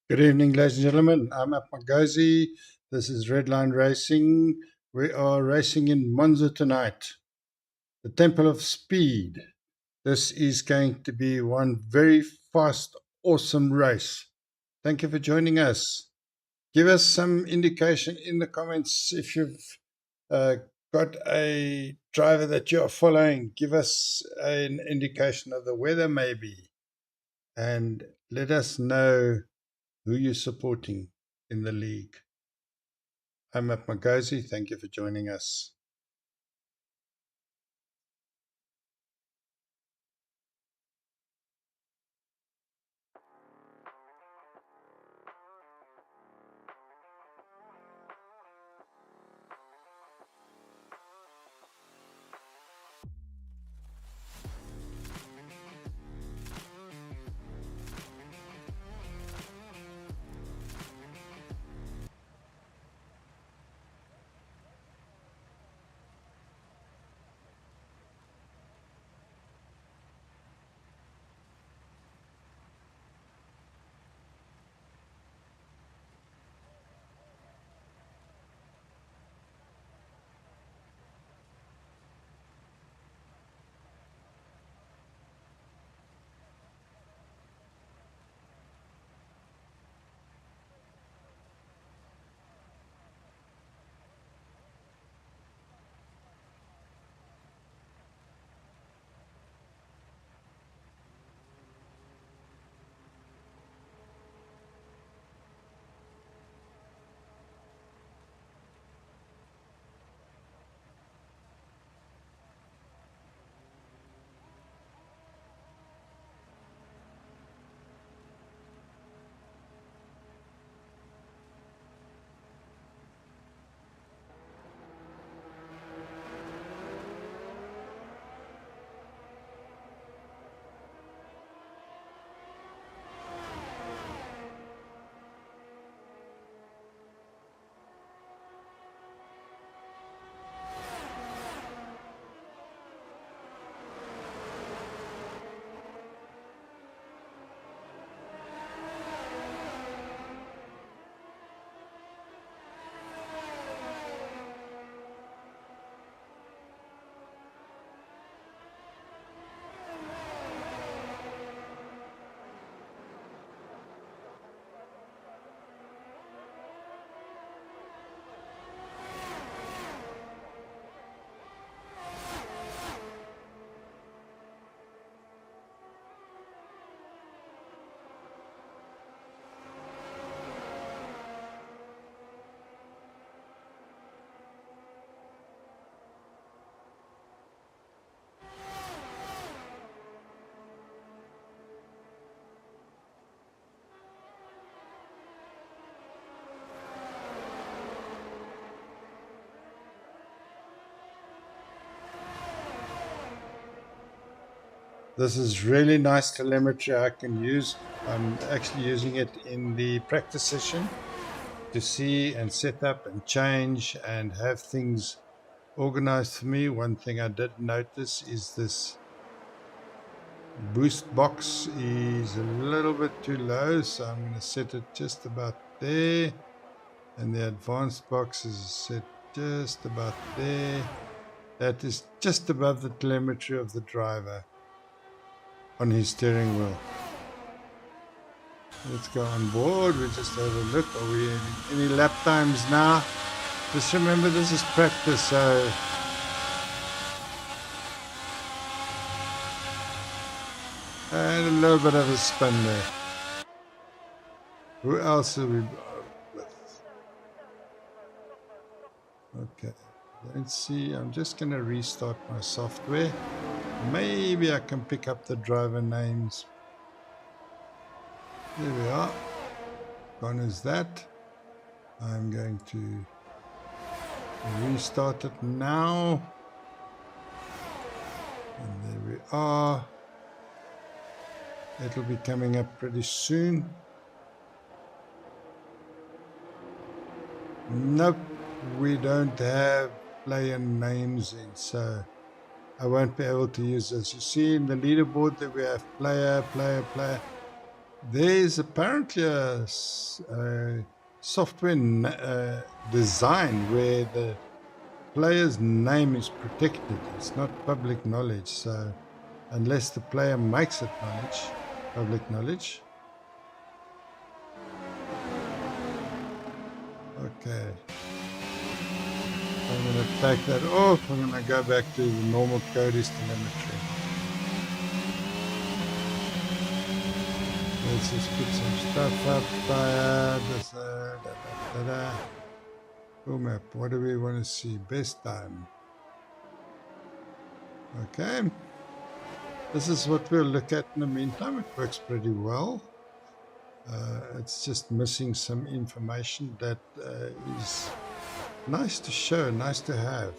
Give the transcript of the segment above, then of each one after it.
Good evening, ladies and gentlemen. I'm apmargOZi. This is Redline Racing. We are racing in Monza tonight, the Temple of Speed. This is going to be one very fast, awesome race. Thank you for joining us. Give us some indication in the comments if you've got a driver that you are following. Give us an indication of the weather, maybe, and let us know who you're supporting in the league. I'm apmargOZi. Thank you for joining us. This is really nice telemetry I can use. I'm actually using it in the practice session to see and set up and change and have things organized for me. One thing I did notice is this boost box is a little bit too low, so I'm going to set it just about there, and the advanced box is set just about there. That is just above the telemetry of the driver on his steering wheel. Let's go on board. We just have a look. Are we in any lap times now? Just remember, this is practice, so and a little bit of a spin there. Who else are we with? Okay, let's see. I'm just going to restart my software. Maybe I can pick up the driver names. There we are. Gone is that. I'm going to restart it now. And there we are. It'll be coming up pretty soon. Nope, we don't have player names in, so I won't be able to use this. You see in the leaderboard that we have player. There's apparently a software design where the player's name is protected. It's not public knowledge. So unless the player makes it public knowledge. Okay. I'm going to take that off. I'm going to go back to the normal Cody's telemetry. Let's just put some stuff up. Full map. What do we want to see? Best time. Okay. This is what we'll look at in the meantime. It works pretty well. It's just missing some information that is nice to show, nice to have.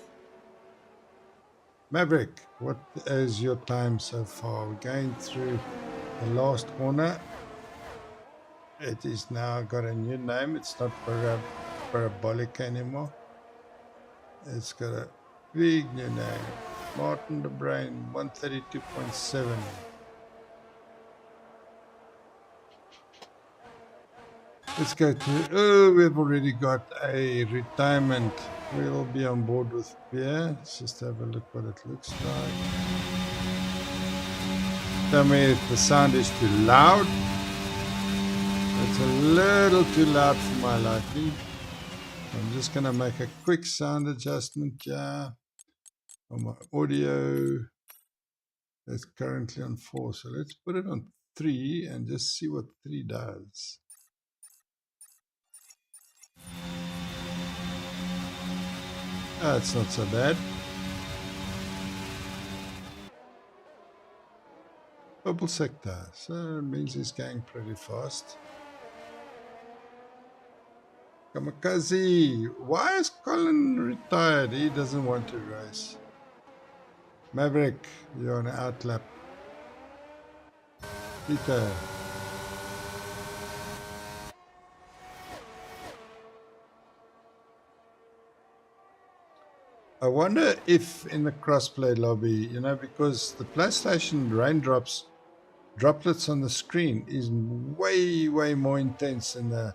Maverick, what is your time so far? We're going through the last corner. It is now got a new name. It's not parabolic anymore. It's got a big new name. Martin the Brain, 132.7. Let's go to, oh, we've already got a retirement. We'll be on board with Pierre. Let's just have a look what it looks like. Tell me if the sound is too loud. It's a little too loud for my liking. I'm just going to make a quick sound adjustment here on my audio. It's currently on 4, so let's put it on 3 and just see what 3 does. It's not so bad. Purple sector, so it means he's going pretty fast. RRL, why is Colin retired? He doesn't want to race. Maverick, you're on an outlap. Peter. I wonder if in the crossplay lobby, you know, because the PlayStation droplets on the screen is way more intense than the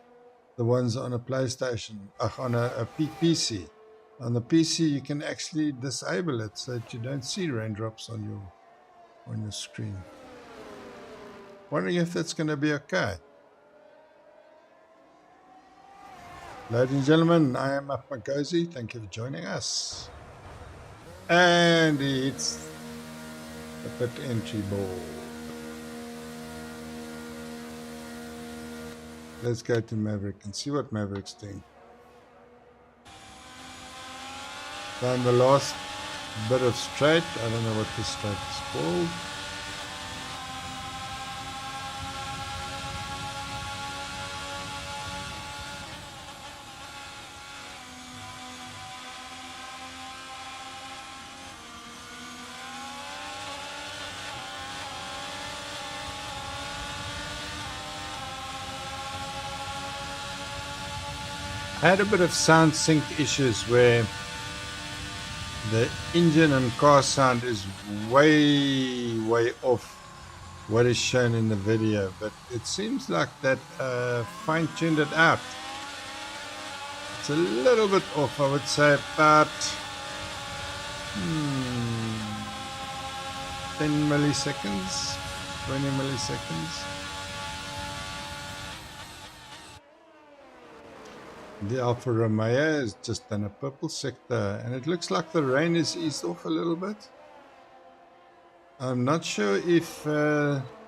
ones on a PlayStation, on a PC. On the PC, you can actually disable it so that you don't see raindrops on your screen. Wondering if that's going to be okay. Ladies and gentlemen, I am apmargOZi. Thank you for joining us. And it's the pit entry board. Let's go to Maverick and see what Maverick's doing. Found the last bit of straight. I don't know what this straight is called. I had a bit of sound sync issues where the engine and car sound is way off what is shown in the video, but it seems like that fine-tuned it out. It's a little bit off, I would say about 10 milliseconds, 20 milliseconds. The Alfa Romeo is just in a purple sector, and it looks like the rain is eased off a little bit. I'm not sure if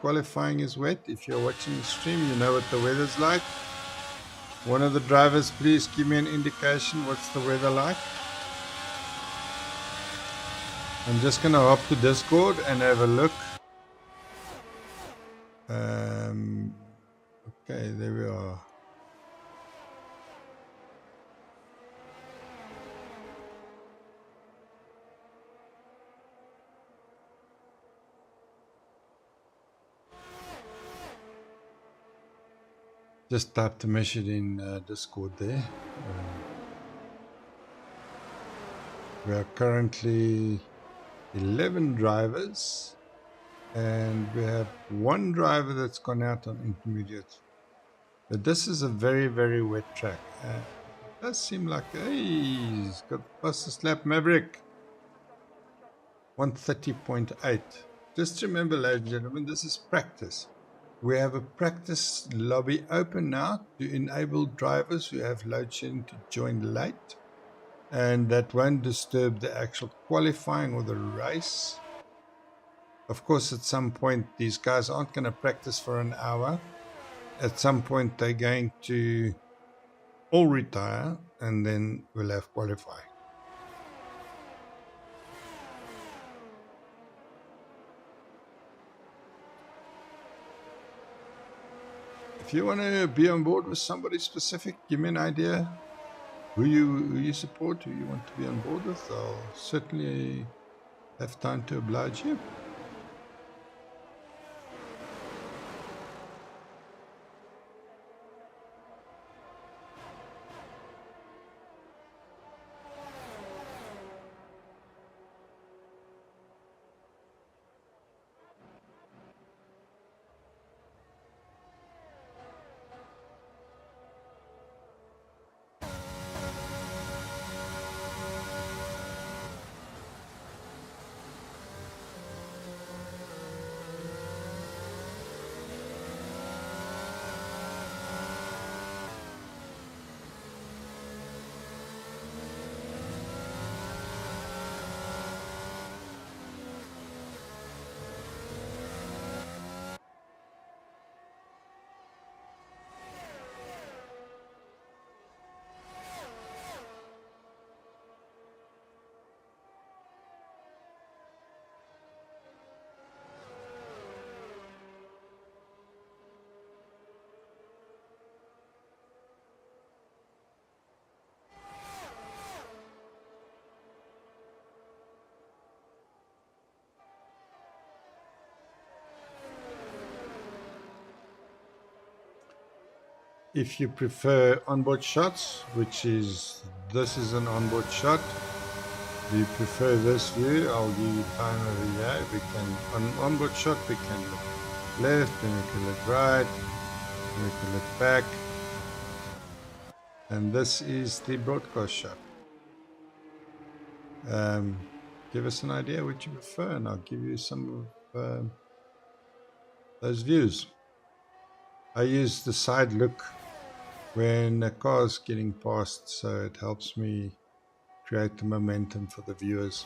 qualifying is wet. If you're watching the stream, you know what the weather's like. One of the drivers, please give me an indication what's the weather like. I'm just going to hop to Discord and have a look. Okay, there we are. Just type the message in Discord there. We are currently 11 drivers and we have one driver that's gone out on intermediate. But this is a very, very wet track. It does seem like, hey, he's got fastest lap Maverick, 130.8. Just remember, ladies and gentlemen, this is practice. We have a practice lobby open now to enable drivers who have load shedding to join late, and that won't disturb the actual qualifying or the race. Of course, at some point, these guys aren't going to practice for an hour. At some point, they're going to all retire, and then we'll have qualifying. If you want to be on board with somebody specific, give me an idea who you support, who you want to be on board with. I'll certainly have time to oblige you. If you prefer onboard shots, this is an onboard shot. Do you prefer this view? I'll give you time over here. We can, on onboard shot, we can look left, then we can look right, then we can look back. And this is the broadcast shot. Give us an idea what you prefer, and I'll give you some of those views. I use the side look when a car's getting past, so it helps me create the momentum for the viewers.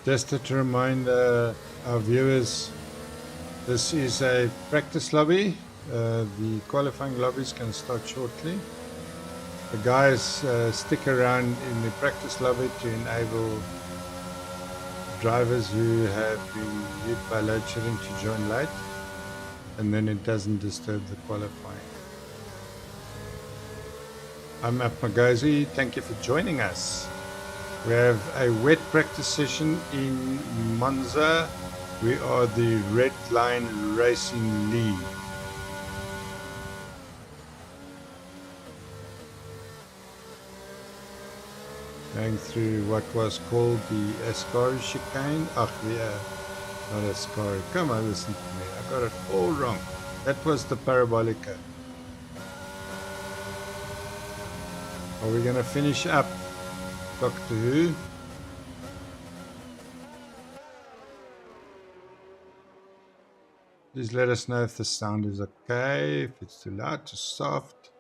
Just to remind our viewers, this is a practice lobby. The qualifying lobbies can start shortly. The guys stick around in the practice lobby to enable drivers who have been hit by load shedding to join late, and then it doesn't disturb the qualifying. I'm apmargOZi. Thank you for joining us. We have a wet practice session in Monza. We are the Red Line Racing League. Going through what was called the Ascari chicane. Not Ascari. Come on, listen to me. I got it all wrong. That was the Parabolica. Are we going to finish up Doctor Who? Please let us know if the sound is okay, if it's too loud, too soft.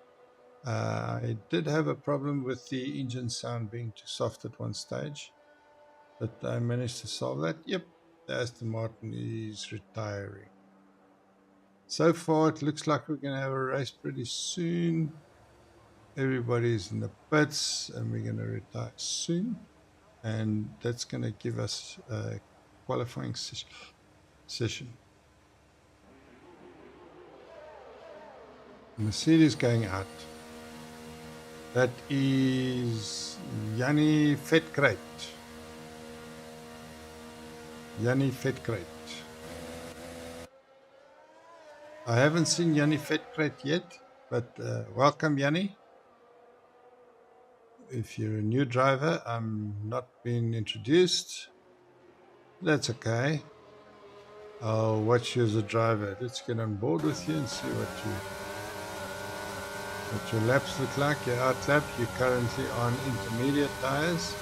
I did have a problem with the engine sound being too soft at one stage, but I managed to solve that. Yep, the Aston Martin is retiring. So far, it looks like we're going to have a race pretty soon. Everybody's in the pits, and we're going to retire soon. And that's going to give us a qualifying session. Mercedes going out. That is Yanni Vetkrate. Yanni Vetkrate. I haven't seen Yanni Vetkrate yet, but welcome, Yanni. If you're a new driver, I'm not being introduced. That's okay. I'll watch you as a driver. Let's get on board with you and see what your laps look like. Your out lap. You're currently on intermediate tires.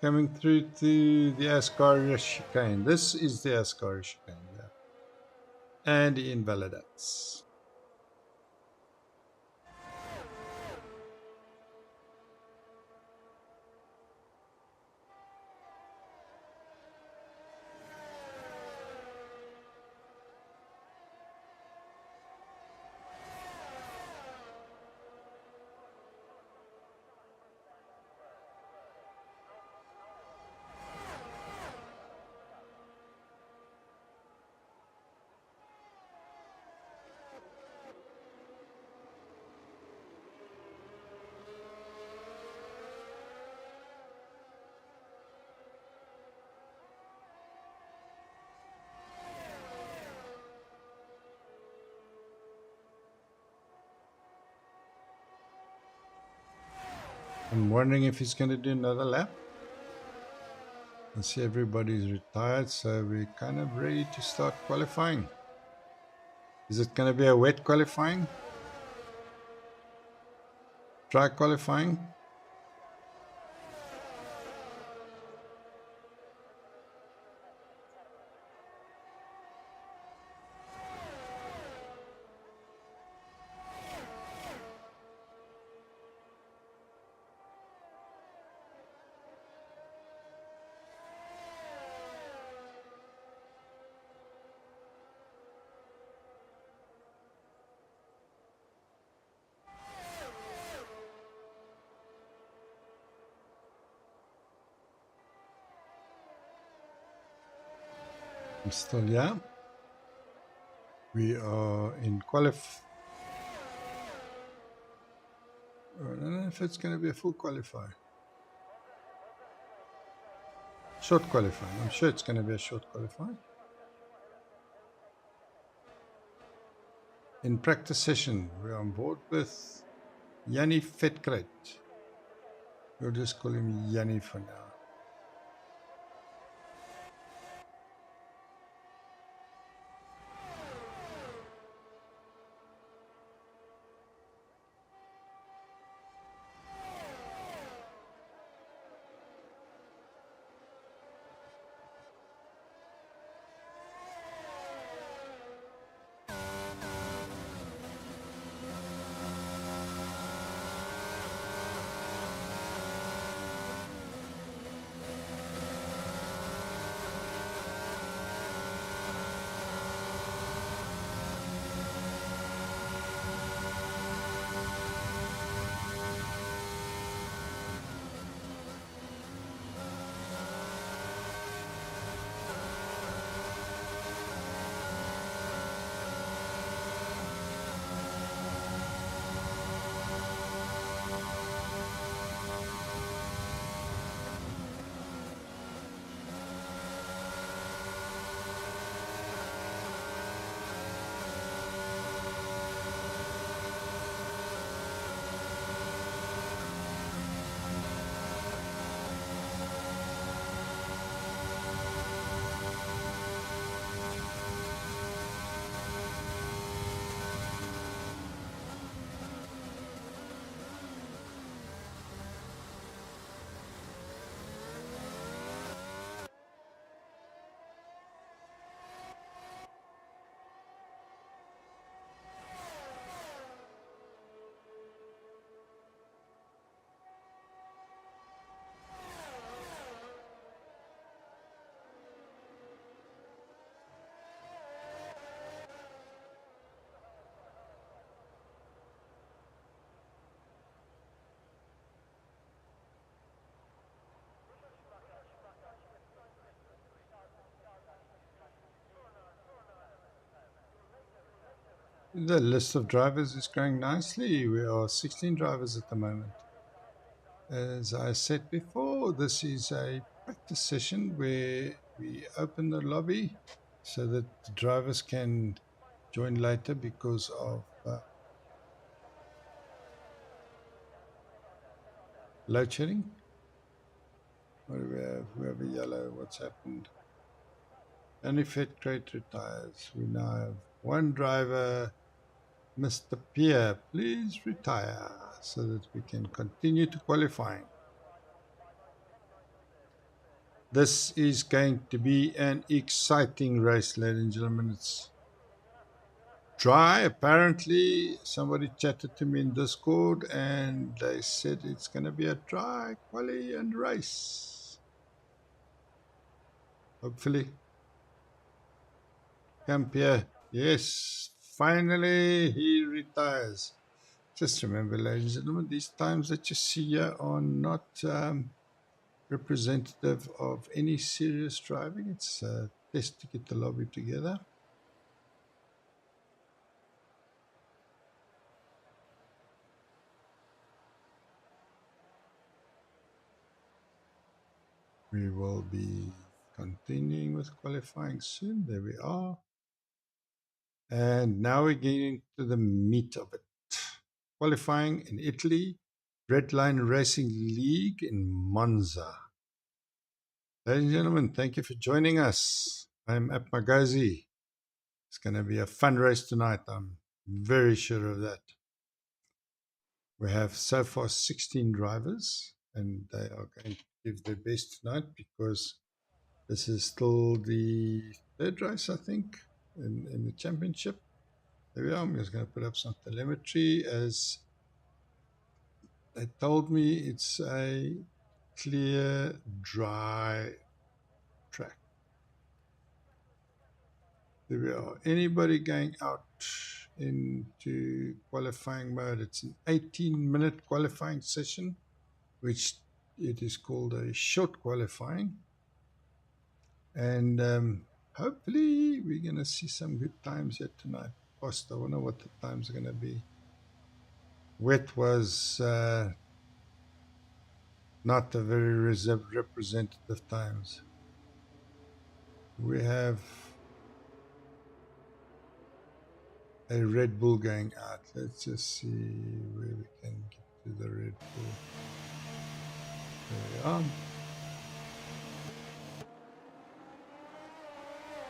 Coming through to the Ascari chicane. This is the Ascari chicane, yeah. And he invalidates. I'm wondering if he's going to do another lap. I see everybody's retired, so we're kind of ready to start qualifying. Is it going to be a wet qualifying? Dry qualifying? I'm still here. We are in I don't know if it's going to be a full qualifier. Short qualifying. I'm sure it's going to be a short qualifying. In practice session, we're on board with Yanni Vetkrate. We'll just call him Yanni for now. The list of drivers is growing nicely. We are 16 drivers at the moment. As I said before, this is a practice session where we open the lobby so that the drivers can join later because of load shedding. What do we have? We have a yellow. What's happened? Only Fed crate retires. We now have one driver. Mr. Pierre, please retire so that we can continue to qualifying. This is going to be an exciting race, ladies and gentlemen. It's dry. Apparently, somebody chatted to me in Discord and they said it's going to be a dry quali and race. Hopefully. Come Pierre. Yes, finally he retires. Just remember, ladies and gentlemen, these times that you see here are not representative of any serious driving. It's a test to get the lobby together. We will be continuing with qualifying soon. There we are. And now we're getting to the meat of it. Qualifying in Italy, Red Line Racing League in Monza. Ladies and gentlemen, thank you for joining us. I'm apmargOZi. It's going to be a fun race tonight. I'm very sure of that. We have so far 16 drivers, and they are going to give their best tonight because this is still the third race, I think, in the championship. There we are. I'm just going to put up some telemetry. As they told me, it's a clear, dry track. There we are. Anybody going out into qualifying mode, it's an 18-minute qualifying session, which it is called a short qualifying. And hopefully we're going to see some good times here tonight. Post, I wonder what the times are going to be. Wet was not a very representative times. We have a Red Bull going out. Let's just see where we can get to the Red Bull. There we are.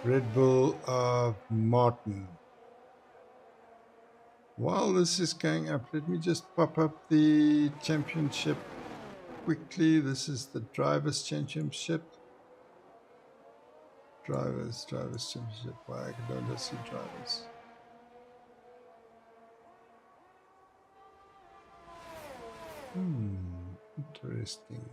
Red Bull of Martin. While this is going up, let me just pop up the championship quickly. This is the Drivers' Championship. Drivers Championship. Why don't I see drivers? Interesting.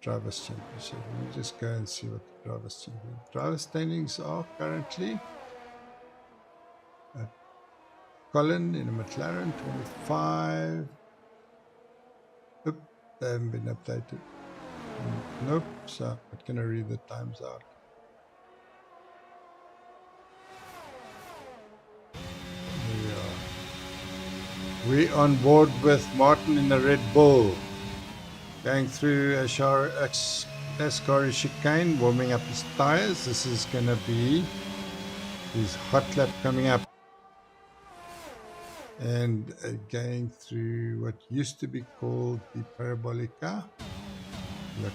Drivers Championship. Let me just go and see what the Drivers Championship. Driver standings are currently Colin in a McLaren 25. Oop, they haven't been updated. Nope, so I'm not going to read the times out. Here we are. We're on board with Martin in the Red Bull. Going through Ascari chicane, warming up his tires. This is going to be his hot lap coming up. And going through what used to be called the Parabolica. Look.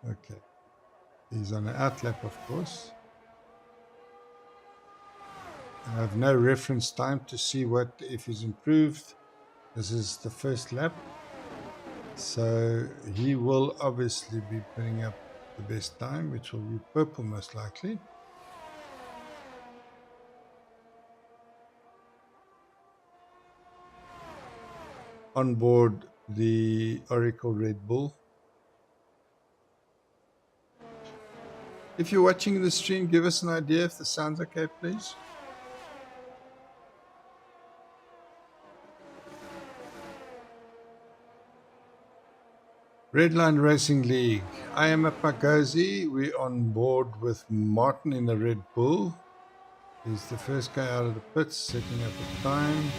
Okay. He's on an outlap, of course. I have no reference time to see what if he's improved. This is the first lap. So he will obviously be putting up the best time, which will be purple most likely. On board the Oracle Red Bull. If you're watching the stream, give us an idea if the sound's okay, please. Redline Racing League. I am apmargOZi. We're on board with Martin in the Red Bull. He's the first guy out of the pits, setting up a time.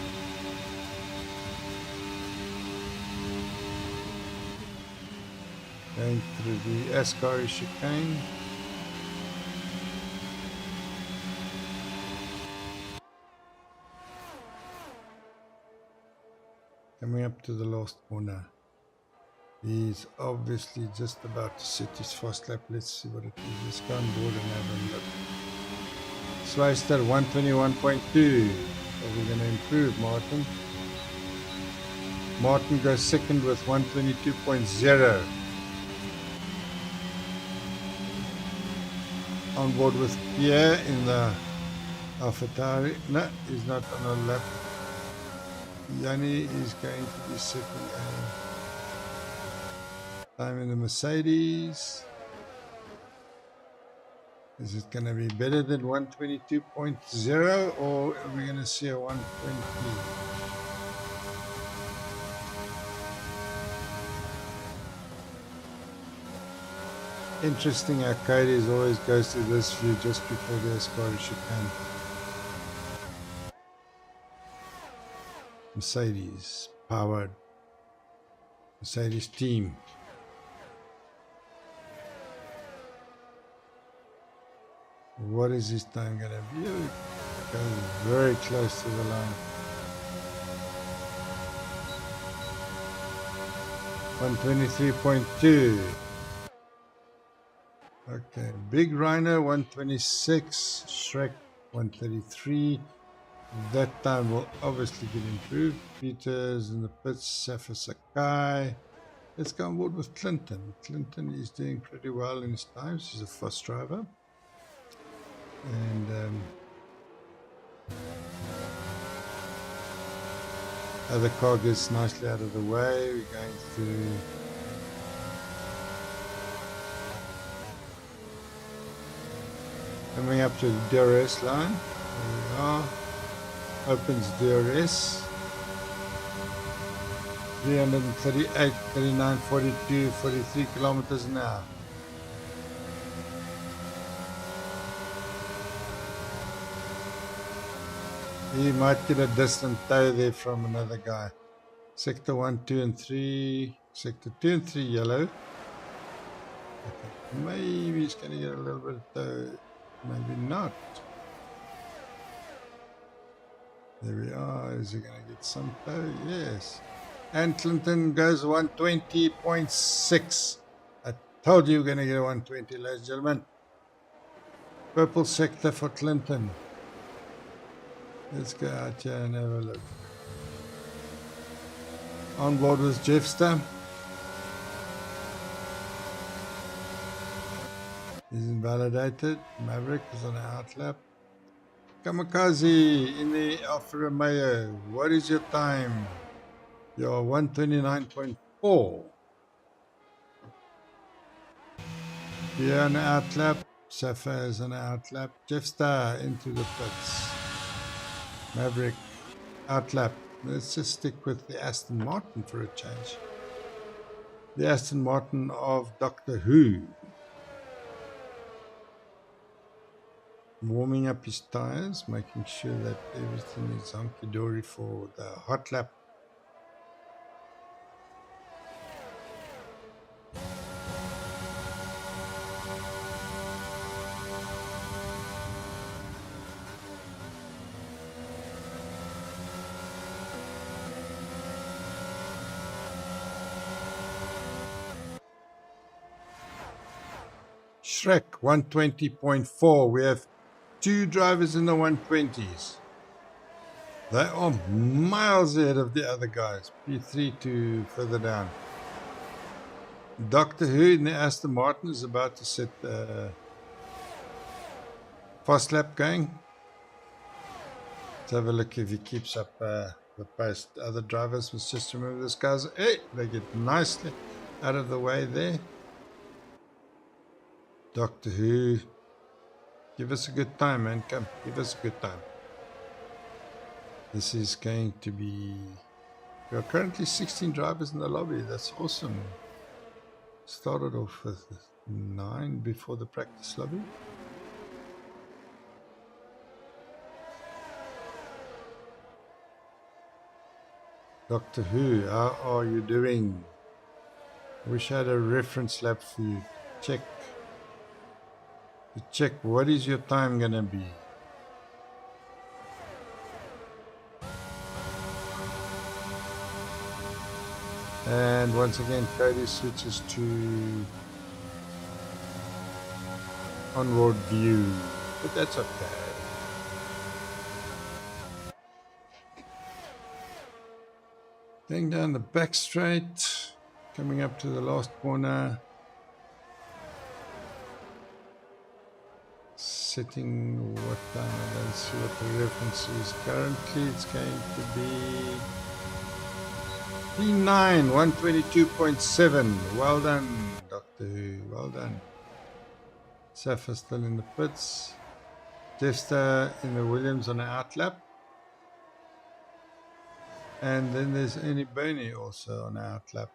Going through the Ascari chicane. Coming up to the last corner. He's obviously just about to set his fast lap. Let's see what it is. Let's go on board and have a look. Swayster 121.2. Are we going to improve, Martin? Martin goes second with 122.0. On board with Pierre in the AlphaTauri. No, he's not on a lap. Yanni is going to be setting a time in the Mercedes. Is it going to be better than 122.0 or are we going to see a 120? Interesting how Cody's always goes to this view just before the Ascari chicane. Mercedes powered. Mercedes team. What is his time going to be? It goes very close to the line. 123.2. Okay, Big Rhino 126, Shrek 133. That time will obviously get improved. Peters in the pits, Safa Sakai. Let's go on board with Clinton. Clinton is doing pretty well in his times. He's a fast driver. And other car gets nicely out of the way. We're going through coming up to the DRS line. There we are. Opens DRS. 338, 39, 42, 43 kilometers an hour. He might get a distant tow there from another guy. Sector 1, 2 and 3. Sector 2 and 3 yellow. Okay. Maybe he's going to get a little bit of tow. Maybe not. There we are. Is he going to get some tow? Yes. And Clinton goes 120.6. I told you we're going to get a 120, ladies and gentlemen. Purple sector for Clinton. Let's go out here and have a look. On board with Jeffster. He's invalidated. Maverick is on an outlap. Kamikaze in the Alfa Romeo. What is your time? You're 129.4. Here on the outlap. Safa is on an outlap. Jeffster into the pits. Maverick outlap. Let's just stick with the Aston Martin for a change. The Aston Martin of Doctor Who. Warming up his tires, making sure that everything is hunky-dory for the hot lap. Shrek 120.4. We have two drivers in the 120s. They are miles ahead of the other guys. P3 to further down. Doctor Who in the Aston Martin is about to set the fast lap going. Let's have a look if he keeps up the pace. The other drivers must just remember this guy's. Hey, they get nicely out of the way there. Doctor Who, give us a good time, man. Come, give us a good time. This is going to be... There are currently 16 drivers in the lobby. That's awesome. Started off with 9 before the practice lobby. Doctor Who, how are you doing? Wish I had a reference lap for you. To check what is your time gonna be. And once again, Cody switches to onboard view, but that's okay. Going down the back straight, coming up to the last corner. Setting what time? I don't see what the reference is. Currently it's going to be P9, 122.7. Well done, Doctor Who. Well done. Safa still in the pits. Jester in the Williams on the outlap. And then there's Ernie Burney also on the outlap.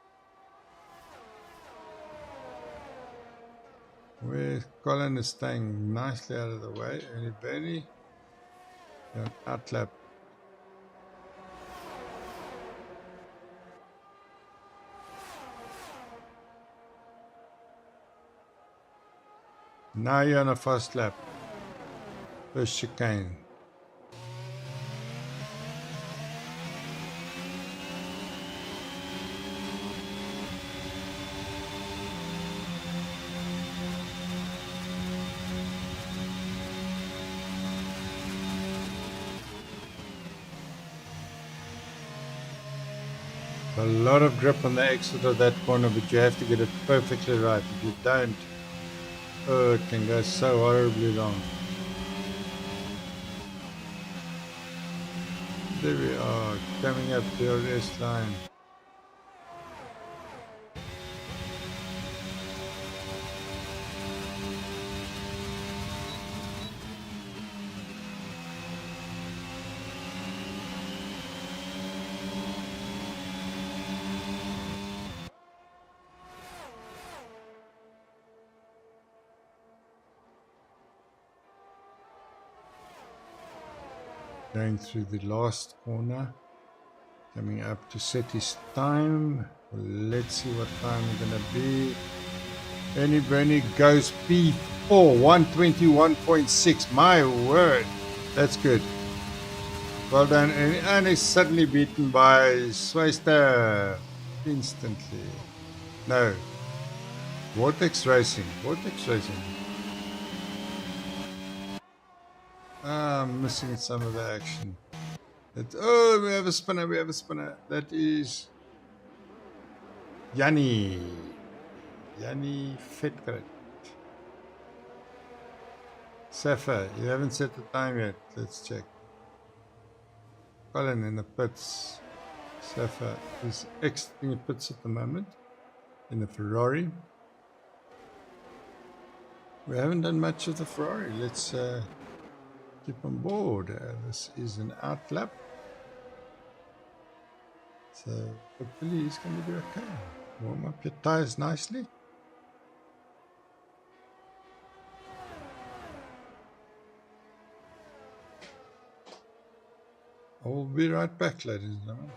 Where Colin is staying nicely out of the way. Ernie Burney. Outlap. Now you're on a fast lap. First chicane. A lot of grip on the exit of that corner, but you have to get it perfectly right. If you don't, oh, it can go so horribly wrong. There we are, coming up the RRS line. Going through the last corner, coming up to set his time. Let's see what time we're going to be. Ernie Burney goes P4, 121.6. My word, that's good. Well done. And he's suddenly beaten by Swayster instantly. No. Vortex Racing. I'm missing some of the action. Oh, we have a spinner. That is Yanni Fetgret. Safa, you haven't set the time yet. Let's check. Colin in the pits. Safa is exiting the pits at the moment in the Ferrari. We haven't done much of the Ferrari. Let's keep on board. This is an outlap. So hopefully he's going to do okay. Warm up your tires nicely. I will be right back, ladies and gentlemen.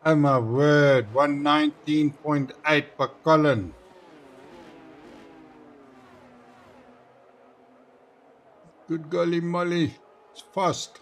Oh my word, 119.8 per Colin. Good golly molly, it's fast.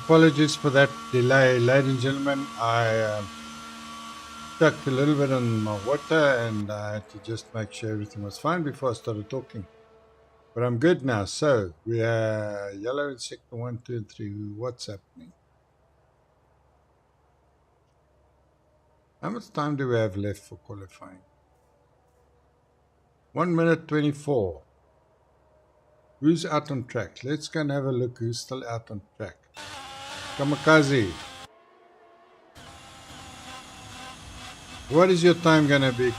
Apologies for that delay, ladies and gentlemen. I stuck a little bit on my water and I had to just make sure everything was fine before I started talking. But I'm good now. So we are yellow in sector 1, 2, and 3. What's happening? How much time do we have left for qualifying? 1 minute 24. Who's out on track? Let's go and have a look who's still out on track. Kamikaze. What is your time gonna be?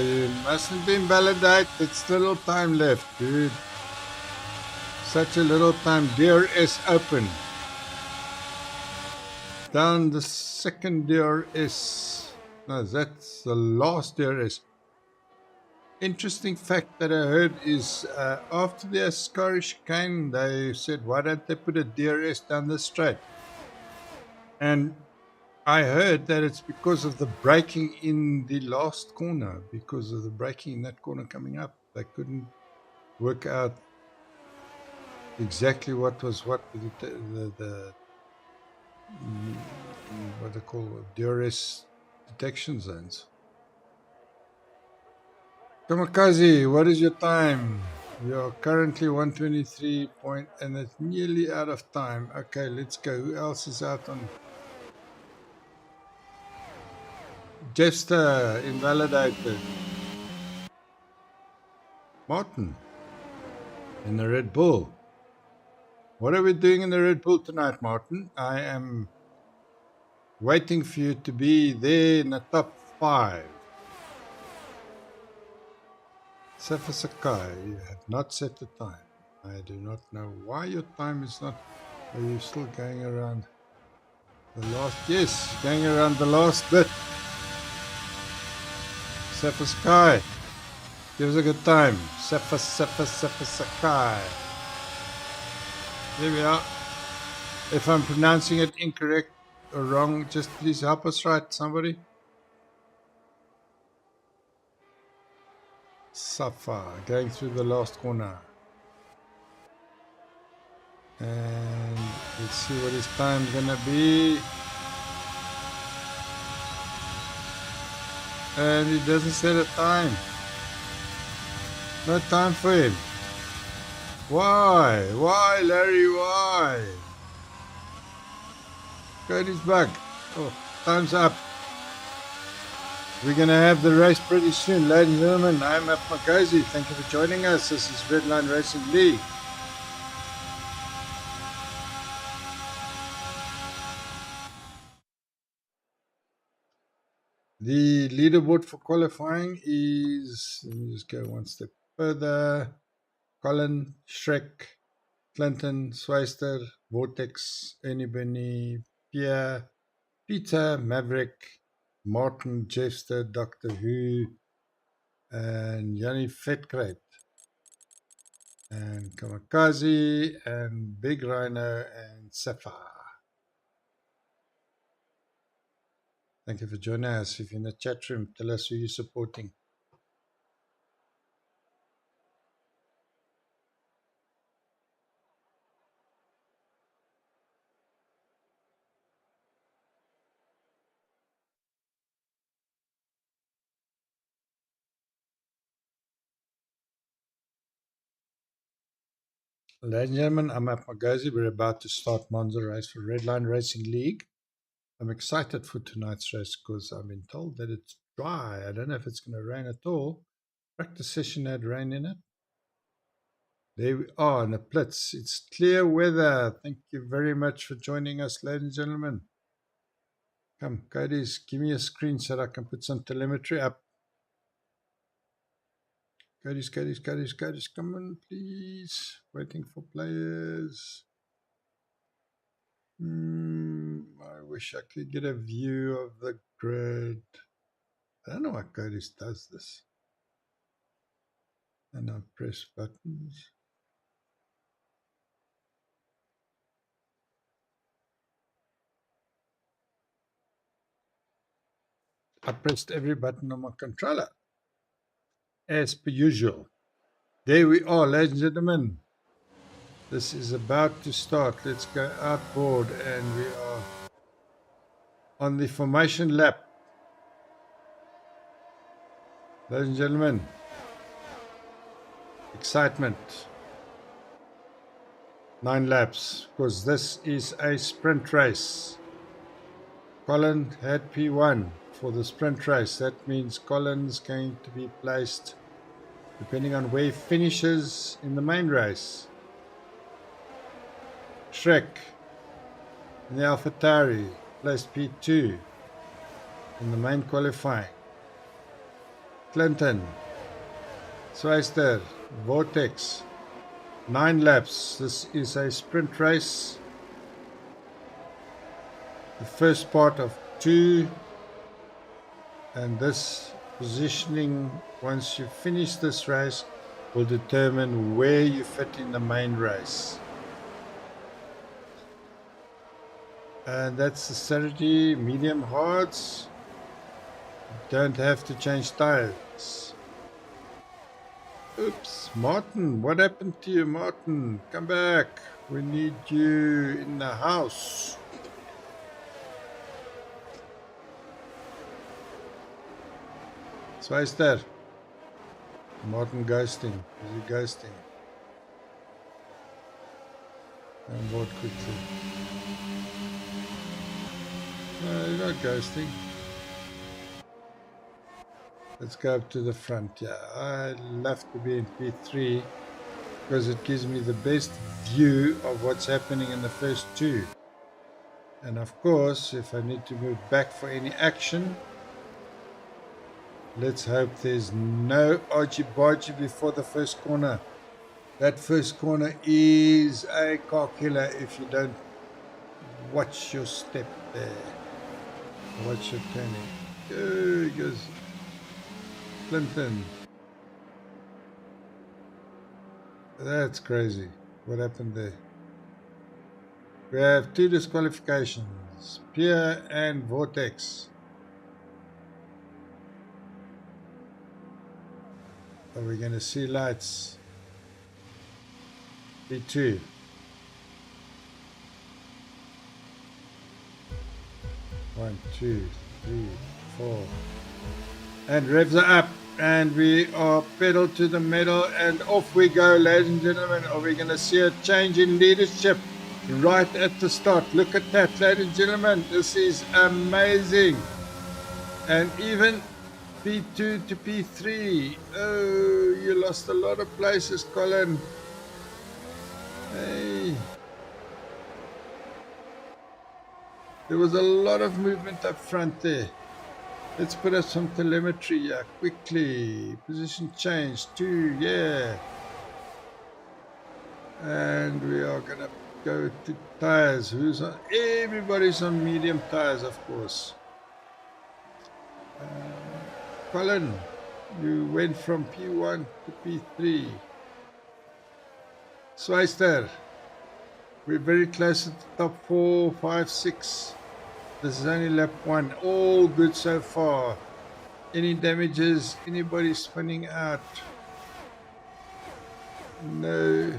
You mustn't invalidate. It's little time left, dude. Such a little time. DRS open. Down the second DRS. No, that's the last DRS. Interesting fact that I heard is after the Ascari chicane, they said, why don't they put a DRS down the straight? And I heard that it's because of the braking in the last corner, because of the braking in that corner coming up. They couldn't work out exactly what was what with the what they call DRS detection zones. Kamikaze, what is your time? You're currently 123 point, and it's nearly out of time. Okay, let's go. Who else is out on? Jester, invalidated. Martin, in the Red Bull. What are we doing in the Red Bull tonight, Martin? I am waiting for you to be there in the top 5. Safa Sakai, you have not set the time. I do not know why your time is not. Are you still going around the last? Yes, going around the last bit. Safa Sakai, give us a good time. Safa Sakai. There we are. If I'm pronouncing it incorrect or wrong, just please help us right, somebody. Safa, going through the last corner. And let's see what his time's gonna be. And he doesn't set a time. No time for him. Why? Why, Larry? Why? Cody's back. Oh, time's up. We're going to have the race pretty soon. Ladies and gentlemen, I'm apmargOZi. Thank you for joining us. This is Redline Racing League. The leaderboard for qualifying is, let me just go one step further. Colin, Shrek, Clinton, Swayster, Vortex, Benny, Pierre, Peter, Maverick, Martin, Jeffster, Doctor Who, and Yanni Vetkrate, and Kamikaze, and Big Rhino, and Sapphire. Thank you for joining us. If you're in the chat room, tell us who you're supporting. Ladies and gentlemen, I'm apmargOZi. We're about to start Monza race for Redline Racing League. I'm excited for tonight's race because I've been told that it's dry. I don't know if it's going to rain at all. Practice session had rain in it. There we are in the Blitz. It's clear weather. Thank you very much for joining us, ladies and gentlemen. Come, Cody's, give me a screen so that I can put some telemetry up. Cody's, come on, please. Waiting for players. I wish I could get a view of the grid. I don't know why Cody's does this. And I press buttons. I pressed every button on my controller, as per usual. There we are, ladies and gentlemen. This is about to start. Let's go outboard, and we are on the formation lap. Ladies and gentlemen, excitement. 9 laps, because this is a sprint race. Colin had P1 for the sprint race. That means Colin's going to be placed depending on where he finishes in the main race. Shrek in the AlphaTauri placed P2 in the main qualifying. Clinton, Sweister, Vortex, 9 laps. This is a sprint race. The first part of 2, and this positioning, once you finish this race, will determine where you fit in the main race. And that's the strategy. Medium hards, don't have to change tires. Oops, Martin, what happened to you, Martin? Come back, we need you in the house. Sweister, Martin ghosting. Is he ghosting? And board quickly. No, you're not ghosting. Let's go up to the front. Yeah, I love to be in P3 because it gives me the best view of what's happening in the first 2. And of course, if I need to move back for any action, let's hope there's no argy-bargy before the first corner. That first corner is a car killer if you don't watch your step there. Watch your turning. There goes Clinton. That's crazy. What happened there? We have 2 disqualifications, Pierre and Vortex. Are we going to see lights? P2. One, 2, 3, 4. And revs are up. And we are pedal to the metal. And off we go, ladies and gentlemen. Are we going to see a change in leadership right at the start? Look at that, ladies and gentlemen. This is amazing. And even P2 to P3. Oh, you lost a lot of places, Colin. Hey. There was a lot of movement up front there. Let's put up some telemetry here quickly. Position change 2, yeah. And we are going to go to tires. Who's on? Everybody's on medium tires, of course. Colin, you went from P1 to P3. Sweister, we're very close at the top 4, 5, 6. This is only lap 1. All good so far. Any damages? Anybody spinning out? No.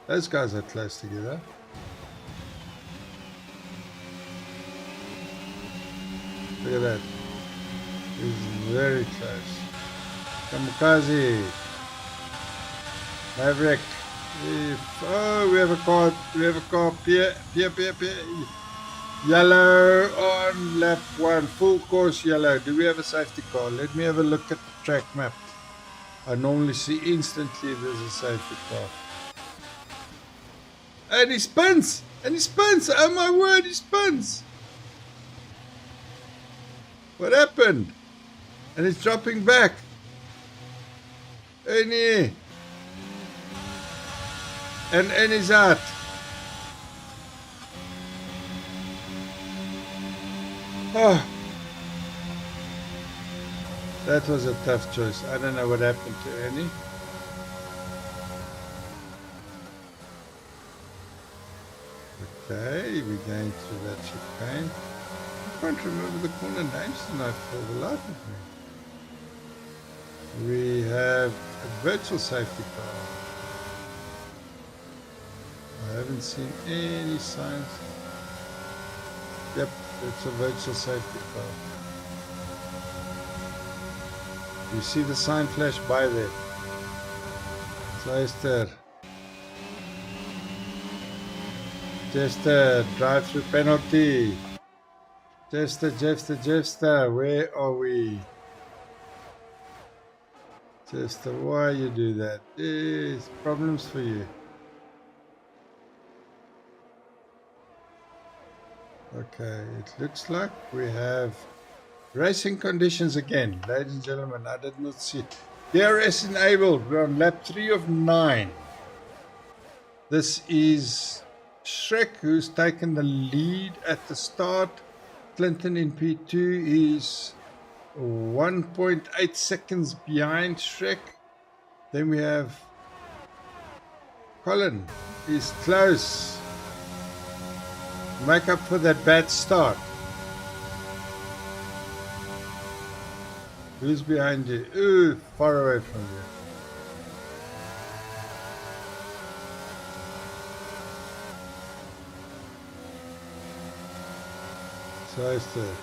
Those guys are close together. Look at that. It's very close. Kamikaze. Maverick. Oh, we have a car, Pier. Yellow on lap 1, full course yellow. Do we have a safety car? Let me have a look at the track map. I normally see instantly if there's a safety car. And he spins! Oh my word, he spins! What happened? And he's dropping back. And he's out. Oh, that was a tough choice. I don't know what happened to Annie. Okay, we're going through that chicane. I can't remember the corner names tonight for the life of me. We have a virtual safety car. I haven't seen any signs. Yep, it's a virtual safety car. You see the sign flash by there. Cloister. Jester, drive-through penalty. Jester, where are we? Jester, why you do that? There's problems for you. Okay, it looks like we have racing conditions again. Ladies and gentlemen, I did not see. DRS enabled. We're on lap 3 of 9. This is Shrek, who's taken the lead at the start. Clinton in P2 is 1.8 seconds behind Shrek. Then we have Colin. He's close. Make up for that bad start. Who's behind you? Ooh, far away from you. Closer.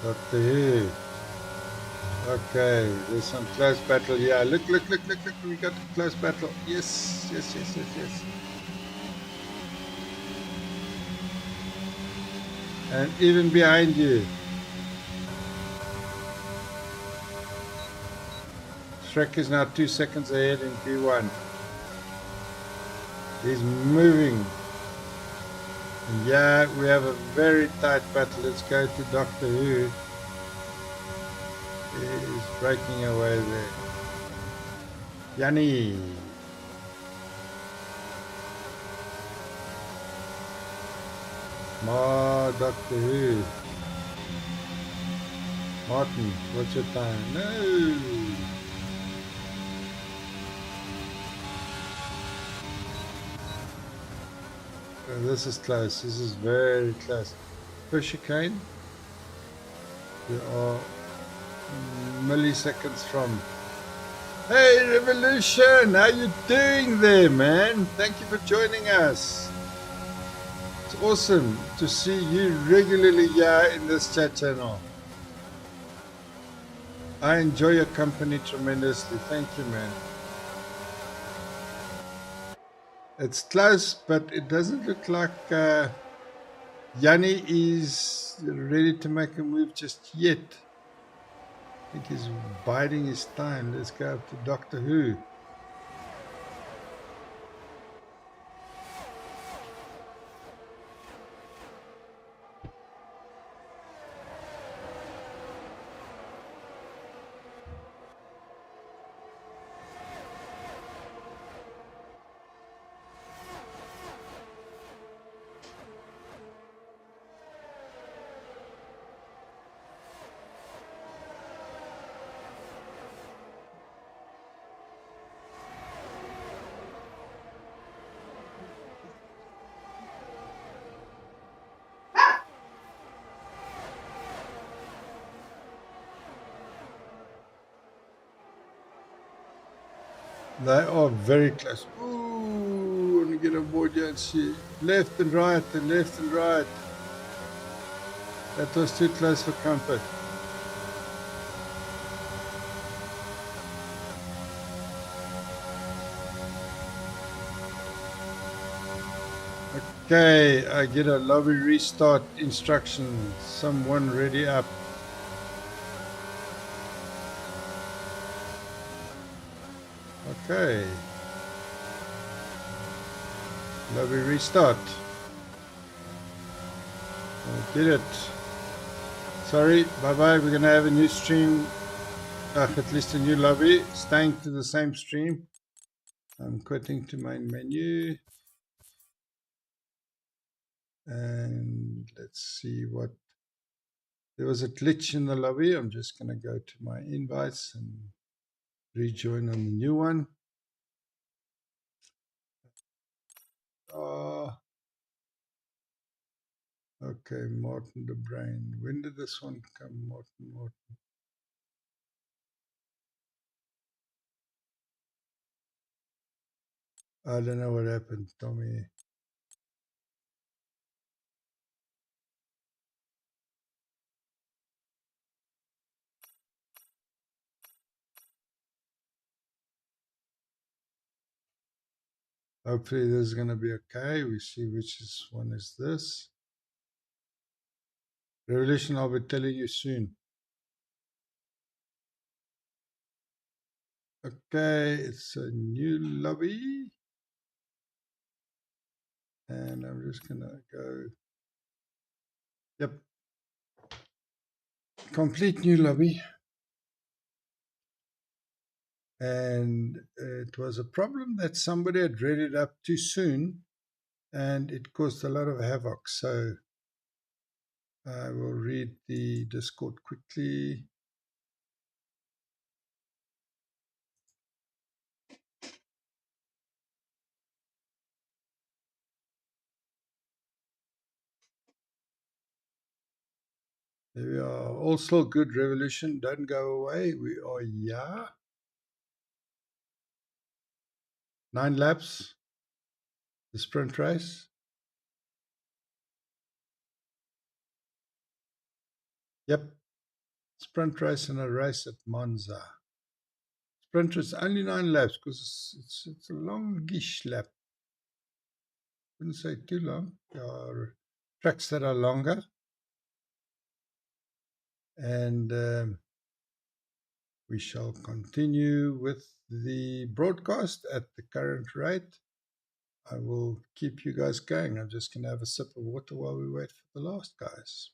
Doctor Who. Okay, there's some close battle here. Look, we got a close battle. Yes. And even behind you. Shrek is now 2 seconds ahead in P1. He's moving. And yeah, we have a very tight battle. Let's go to Doctor Who. He's breaking away there. Yanni. More Doctor Who. Martin, what's your time? No. Oh, this is close. This is very close. First chicane. We are milliseconds from. Hey Revolution, how you doing there, man? Thank you for joining us. It's awesome to see you regularly here in this chat channel. I enjoy your company tremendously. Thank you, man. It's close, but it doesn't look like Yanni is ready to make a move just yet. I think he's biding his time. Let's go up to Doctor Who. They are very close. Ooh, let me get on board here and see. Left and right and left and right. That was too close for comfort. Okay, I get a lobby restart instruction. Someone ready up. Okay. Lobby restart. I did it. Sorry, bye-bye. We're going to have a new stream. At least a new lobby. Staying to the same stream. I'm quitting to main menu. And let's see what... There was a glitch in the lobby. I'm just going to go to my invites and rejoin on the new one. Okay, Martin the Brain. When did this one come, Martin? I don't know what happened, Tommy. Hopefully this is going to be okay. We see which one is this. Revolution, I'll be telling you soon. Okay, it's a new lobby. And I'm just going to go... Yep. Complete new lobby. And it was a problem that somebody had read it up too soon. And it caused a lot of havoc. So I will read the Discord quickly. There we are. All still good, Revolution. Don't go away. We are here. 9 laps. The sprint race. Yep. Sprint race and a race at Monza. Sprint race only 9 laps because it's a longish lap. Wouldn't say too long. There are tracks that are longer. And we shall continue with the broadcast at the current rate. I will keep you guys going. I'm just going to have a sip of water while we wait for the last guys.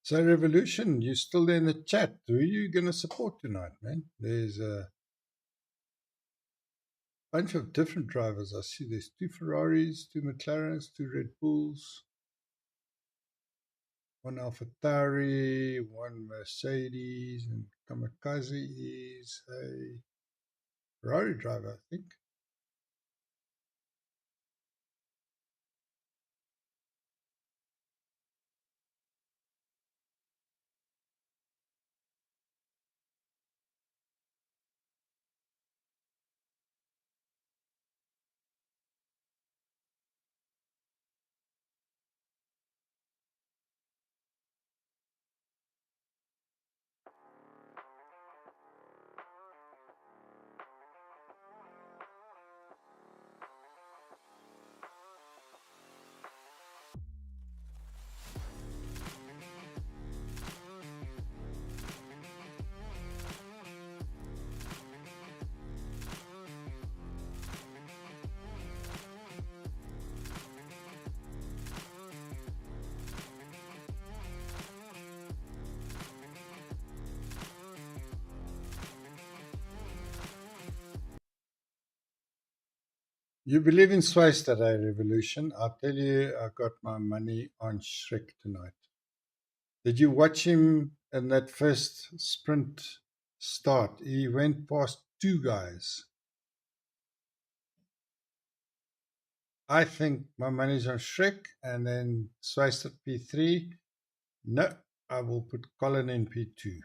So Revolution, you're still there in the chat. Who are you going to support tonight, man? There's a bunch of different drivers. I see there's 2 Ferraris, 2 McLarens, 2 Red Bulls, 1 AlphaTauri, 1 Mercedes, and Kamikaze is a Ferrari driver, I think. You believe in Swice today, Revolution. I'll tell you, I got my money on Shrek tonight. Did you watch him in that first sprint start? He went past two guys. I think my money's on Shrek and then Swice at P3. No, I will put Colin in P2.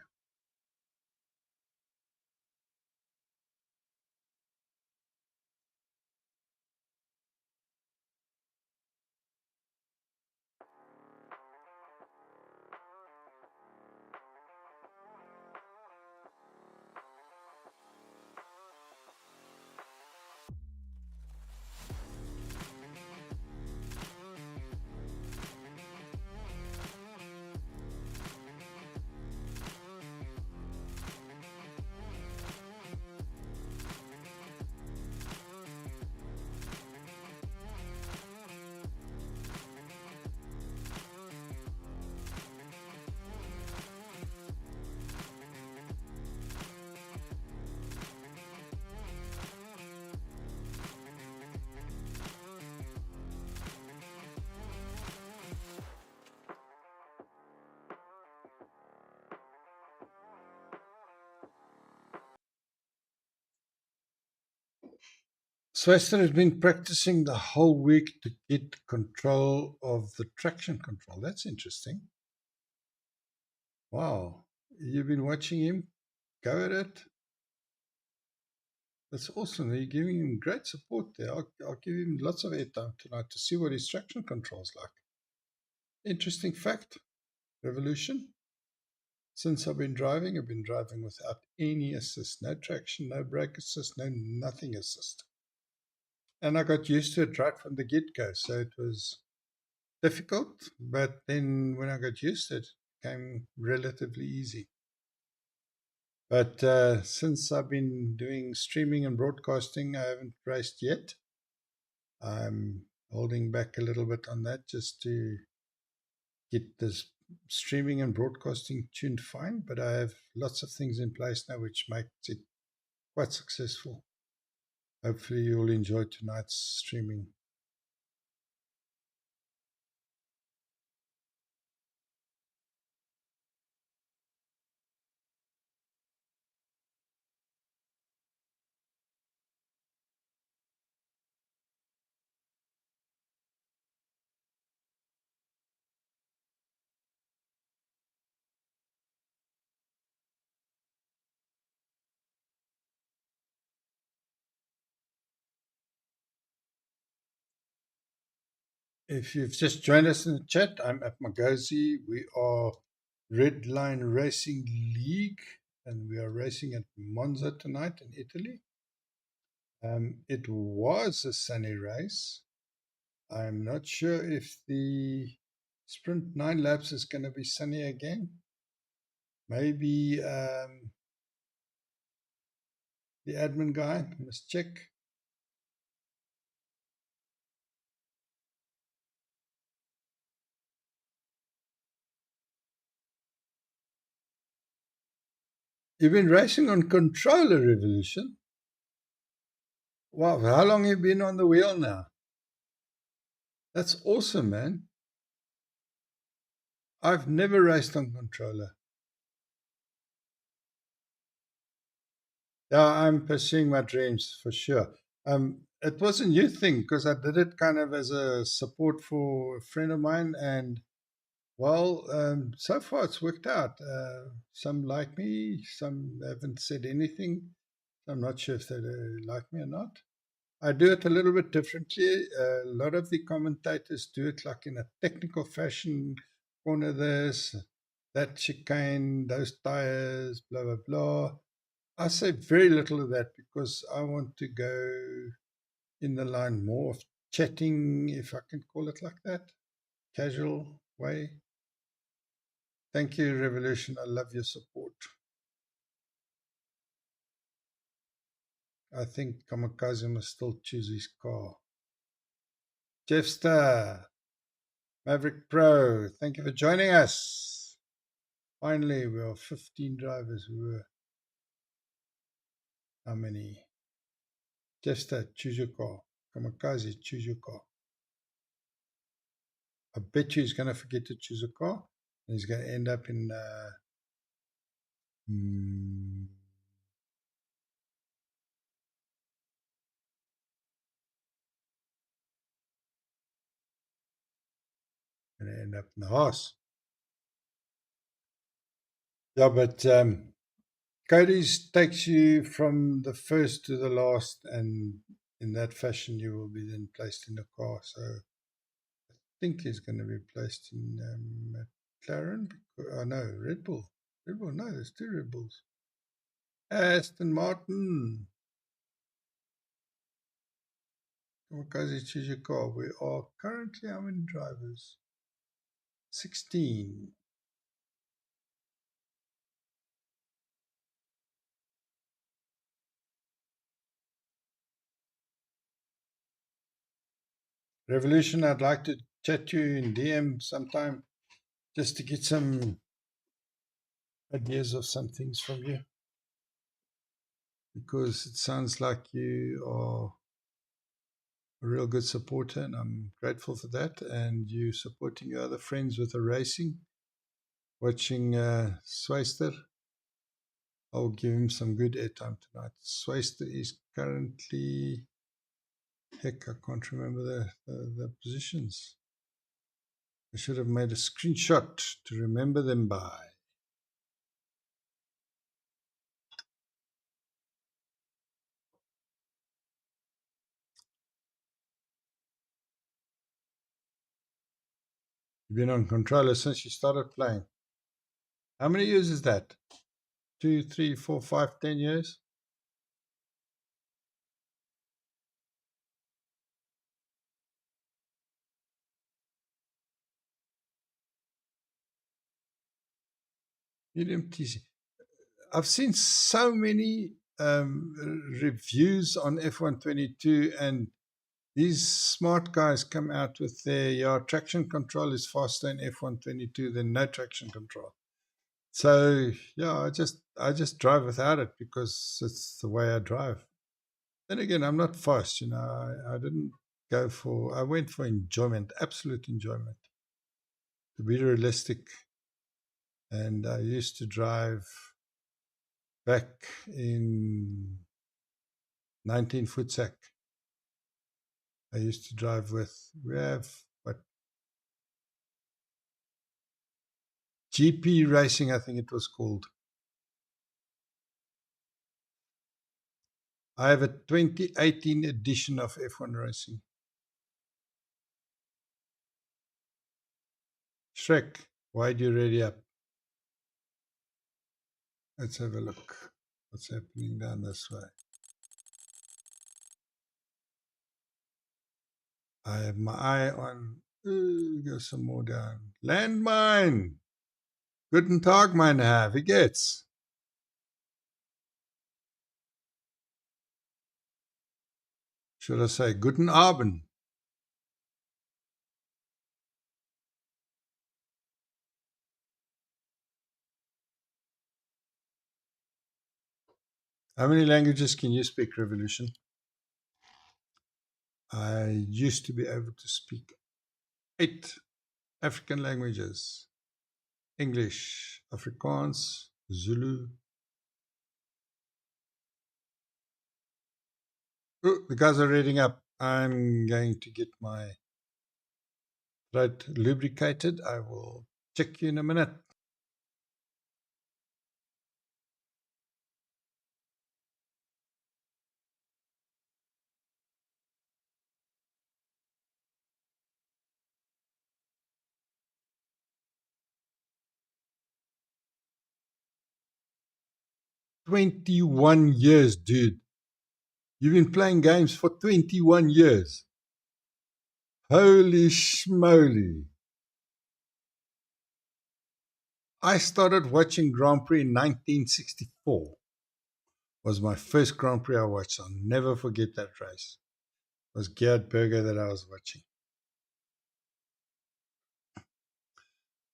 Swister has been practicing the whole week to get control of the traction control. That's interesting. Wow. You've been watching him go at it? That's awesome. You're giving him great support there. I'll give him lots of airtime tonight to see what his traction control's like. Interesting fact, Revolution. Since I've been driving without any assist. No traction, no brake assist, no nothing assist. And I got used to it right from the get-go. So it was difficult, but then when I got used to it, it became relatively easy. But since I've been doing streaming and broadcasting, I haven't raced yet. I'm holding back a little bit on that just to get this streaming and broadcasting tuned fine, but I have lots of things in place now which makes it quite successful. Hopefully you'll enjoy tonight's streaming. If you've just joined us in the chat, I'm apmargOZi. We are Red Line Racing League, and we are racing at Monza tonight in Italy. It was a sunny race. I'm not sure if the sprint 9 laps is going to be sunny again. Maybe the admin guy must check. You've been racing on controller, Revolution. Wow, how long have you been on the wheel now? That's awesome, man. I've never raced on controller. Yeah, I'm pursuing my dreams for sure. It was a new thing because I did it kind of as a support for a friend of mine, and well, so far it's worked out. Some like me, some haven't said anything. I'm not sure if they like me or not. I do it a little bit differently. A lot of the commentators do it like in a technical fashion, corner this, that chicane, those tires, blah, blah, blah. I say very little of that because I want to go in the line more of chatting, if I can call it like that, casual way. Thank you, Revolution. I love your support. I think Kamikaze must still choose his car. Jeffster, Maverick Pro, thank you for joining us. Finally, we are 15 drivers. We were how many? Jeffster, choose your car. Kamikaze, choose your car. I bet you he's going to forget to choose a car. He's going to end up in going to end up in the horse. Yeah, but Cody's takes you from the first to the last, and in that fashion you will be then placed in the car. So I think he's going to be placed in McLaren. Oh no, Red Bull. Red Bull, no, there's two Red Bulls. Aston Martin. Kamikaze, choose your car. We are currently, how many drivers? 16. Revolution, I'd like to chat to you in DM sometime just to get some ideas of some things from you, because it sounds like you are a real good supporter, and I'm grateful for that. And you supporting your other friends with the racing, watching Swayster. I'll give him some good airtime tonight. Swayster is currently, heck, I can't remember the positions. I should have made a screenshot to remember them by. You've been on controller since you started playing. How many years is that? 2, 3, 4, 5, 10 years? Medium TC. I've seen so many reviews on F122, and these smart guys come out with their traction control is faster in F122 than no traction control. So yeah, I just drive without it because it's the way I drive. Then again, I'm not fast, you know. I didn't go for. I went for enjoyment, absolute enjoyment. To be realistic, and I used to drive back in 19 Footsack. I used to drive with. We have what, GP Racing, I think it was called. I have a 2018 edition of F1 Racing. Shrek, why do you ready up? Let's have a look. What's happening down this way? I have my eye on. Go some more down. Landmine. Guten Tag, mein Herr. Wie geht's? Should I say Guten Abend? How many languages can you speak, Revolution? I used to be able to speak 8 African languages. English, Afrikaans, Zulu. Oh, the guys are reading up. I'm going to get my throat lubricated. I will check you in a minute. "21 years, dude. You've been playing games for 21 years. Holy schmoly. I started watching Grand Prix in 1964. Was my first Grand Prix I watched. I'll never forget that race. It was Gerhard Berger that I was watching.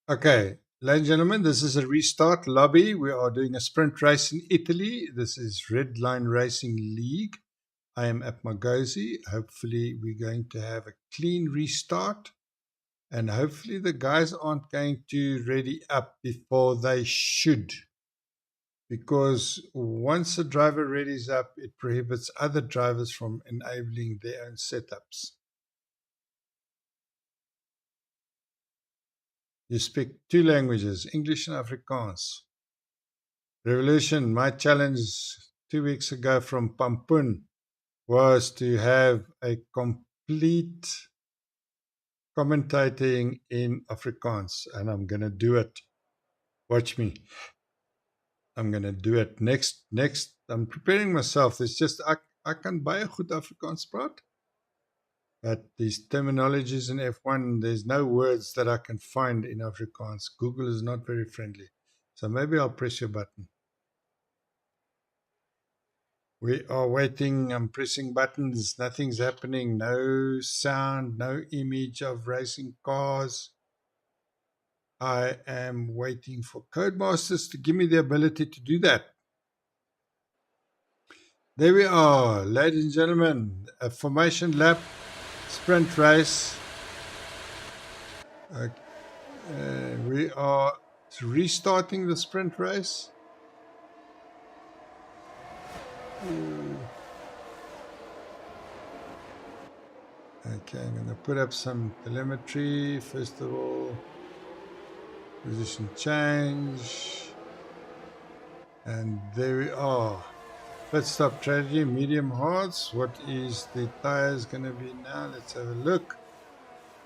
Okay, ladies and gentlemen, this is a restart lobby. We are doing a sprint race in Italy. This is Red Line Racing League. I am apmargOZi. Hopefully we're going to have a clean restart. And hopefully the guys aren't going to ready up before they should. Because once a driver readies up, it prohibits other drivers from enabling their own setups. You speak 2 languages, English and Afrikaans. Revolution, my challenge 2 weeks ago from Pampun was to have a complete commentating in Afrikaans, and I'm going to do it. Watch me. I'm going to do it next. I'm preparing myself. It's just, I can baie goed Afrikaans praat. But these terminologies in F1, there's no words that I can find in Afrikaans. Google is not very friendly. So maybe I'll press your button. We are waiting. I'm pressing buttons. Nothing's happening. No sound, no image of racing cars. I am waiting for Codemasters to give me the ability to do that. There we are, ladies and gentlemen. A formation lap, sprint race. We are restarting the sprint race. Okay, I'm going to put up some telemetry. First of all, position change. And there we are. Pit stop strategy, medium hards. What is the tires going to be now? Let's have a look.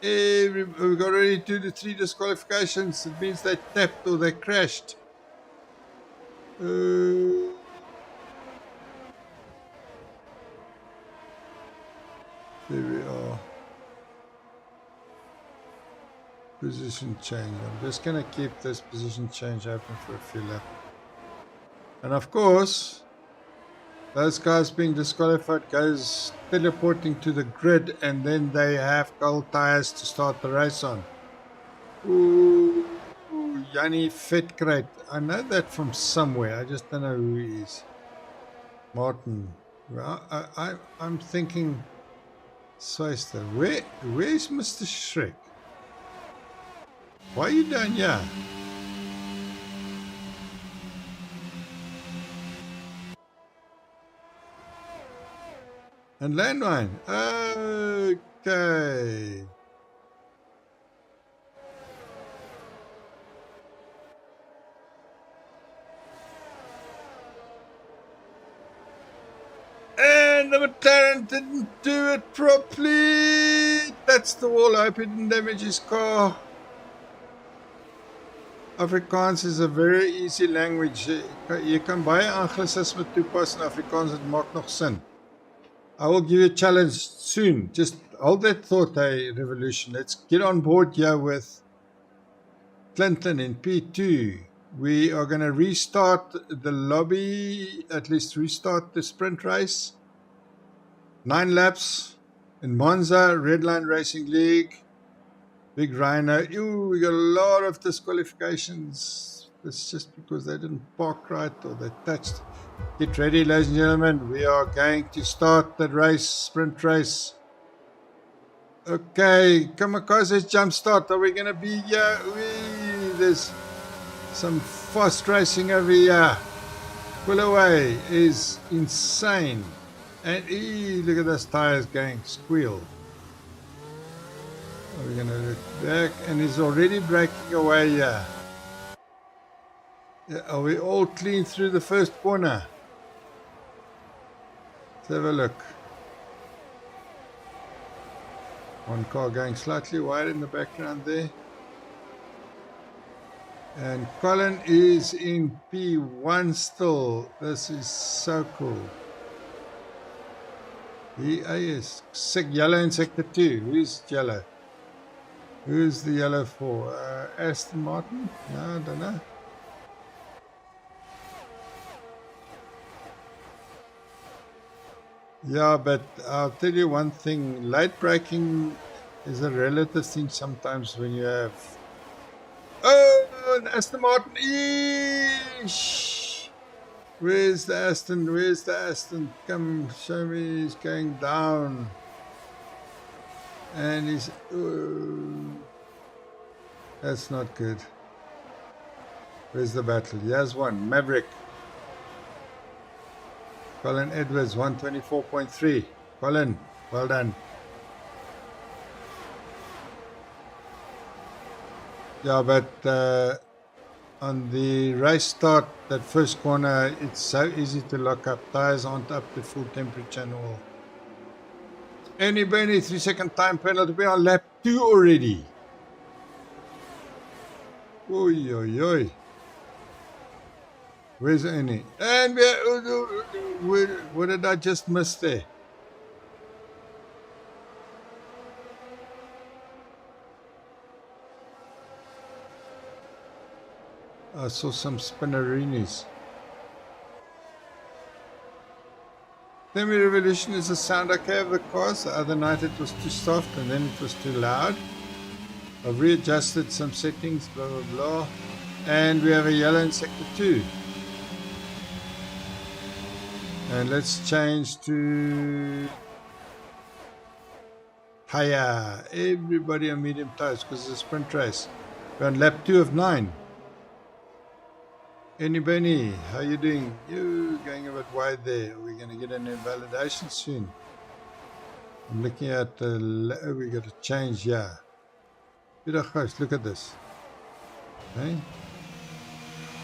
We've got already 2 to 3 disqualifications. It means they tapped or they crashed. There we are. Position change. I'm just going to keep this position change open for a few laps. And of course, those guys being disqualified goes teleporting to the grid, and then they have cold tires to start the race on. Ooh, Jannie Vetkruid. I know that from somewhere. I just don't know who he is. Martin. Well, I'm thinking, Swayster, where's Mr. Shrek? Why are you down here? And landmine. Okay. And the McLaren didn't do it properly. That's the wall. I hope it didn't damage his car. Afrikaans is a very easy language. Jy kan baie anglisisme toepas in Afrikaans. Dit maak nog sin. I will give you a challenge soon. Just hold that thought, hey, Revolution. Let's get on board here with Clinton in P2. We are going to restart the lobby, at least restart the sprint race. 9 laps in Monza, Redline Racing League. Big Rhino. Ew, we got a lot of disqualifications. It's just because they didn't park right or they touched. Get ready, ladies and gentlemen. We are going to start the race, sprint race. Okay, Kamikaze's jump start. Are we going to be here? There's some fast racing over here. Pull away is insane. And look at those tires going squeal. We're going to look back, and he's already breaking away here. Are we all clean through the first corner? Let's have a look. One car going slightly wide in the background there. And Colin is in P1 still. This is so cool. He is yellow in sector 2. Who's yellow? Who's the yellow for? Aston Martin? No, I don't know. Yeah, but I'll tell you one thing. Late braking is a relative thing sometimes when you have... Oh, an Aston Martin. Eesh. Where's the Aston? Where's the Aston? Come, show me. He's going down. And he's... That's not good. Where's the battle? Here's one. Maverick. Colin Edwards, 124.3. Colin, well done. Yeah, but on the race start, that first corner, it's so easy to lock up. Tires aren't up to full temperature and all. Any Bernie, 3-second time penalty. We're on lap 2 already. Oi, oi, oi. Where's Ernie? And what did I just miss there? I saw some spinnerinis. Semi Revolution, is the sound okay of the cars? The other night it was too soft and then it was too loud. I've readjusted some settings, blah blah blah. And we have a yellow in sector 2. And let's change to higher. Everybody on medium tires because it's a sprint race. We're on lap 2 of 9. Any Benny, how you doing? You going a bit wide there. Are we going to get an invalidation soon? I'm looking at the... we got to change here. Look at this. Okay?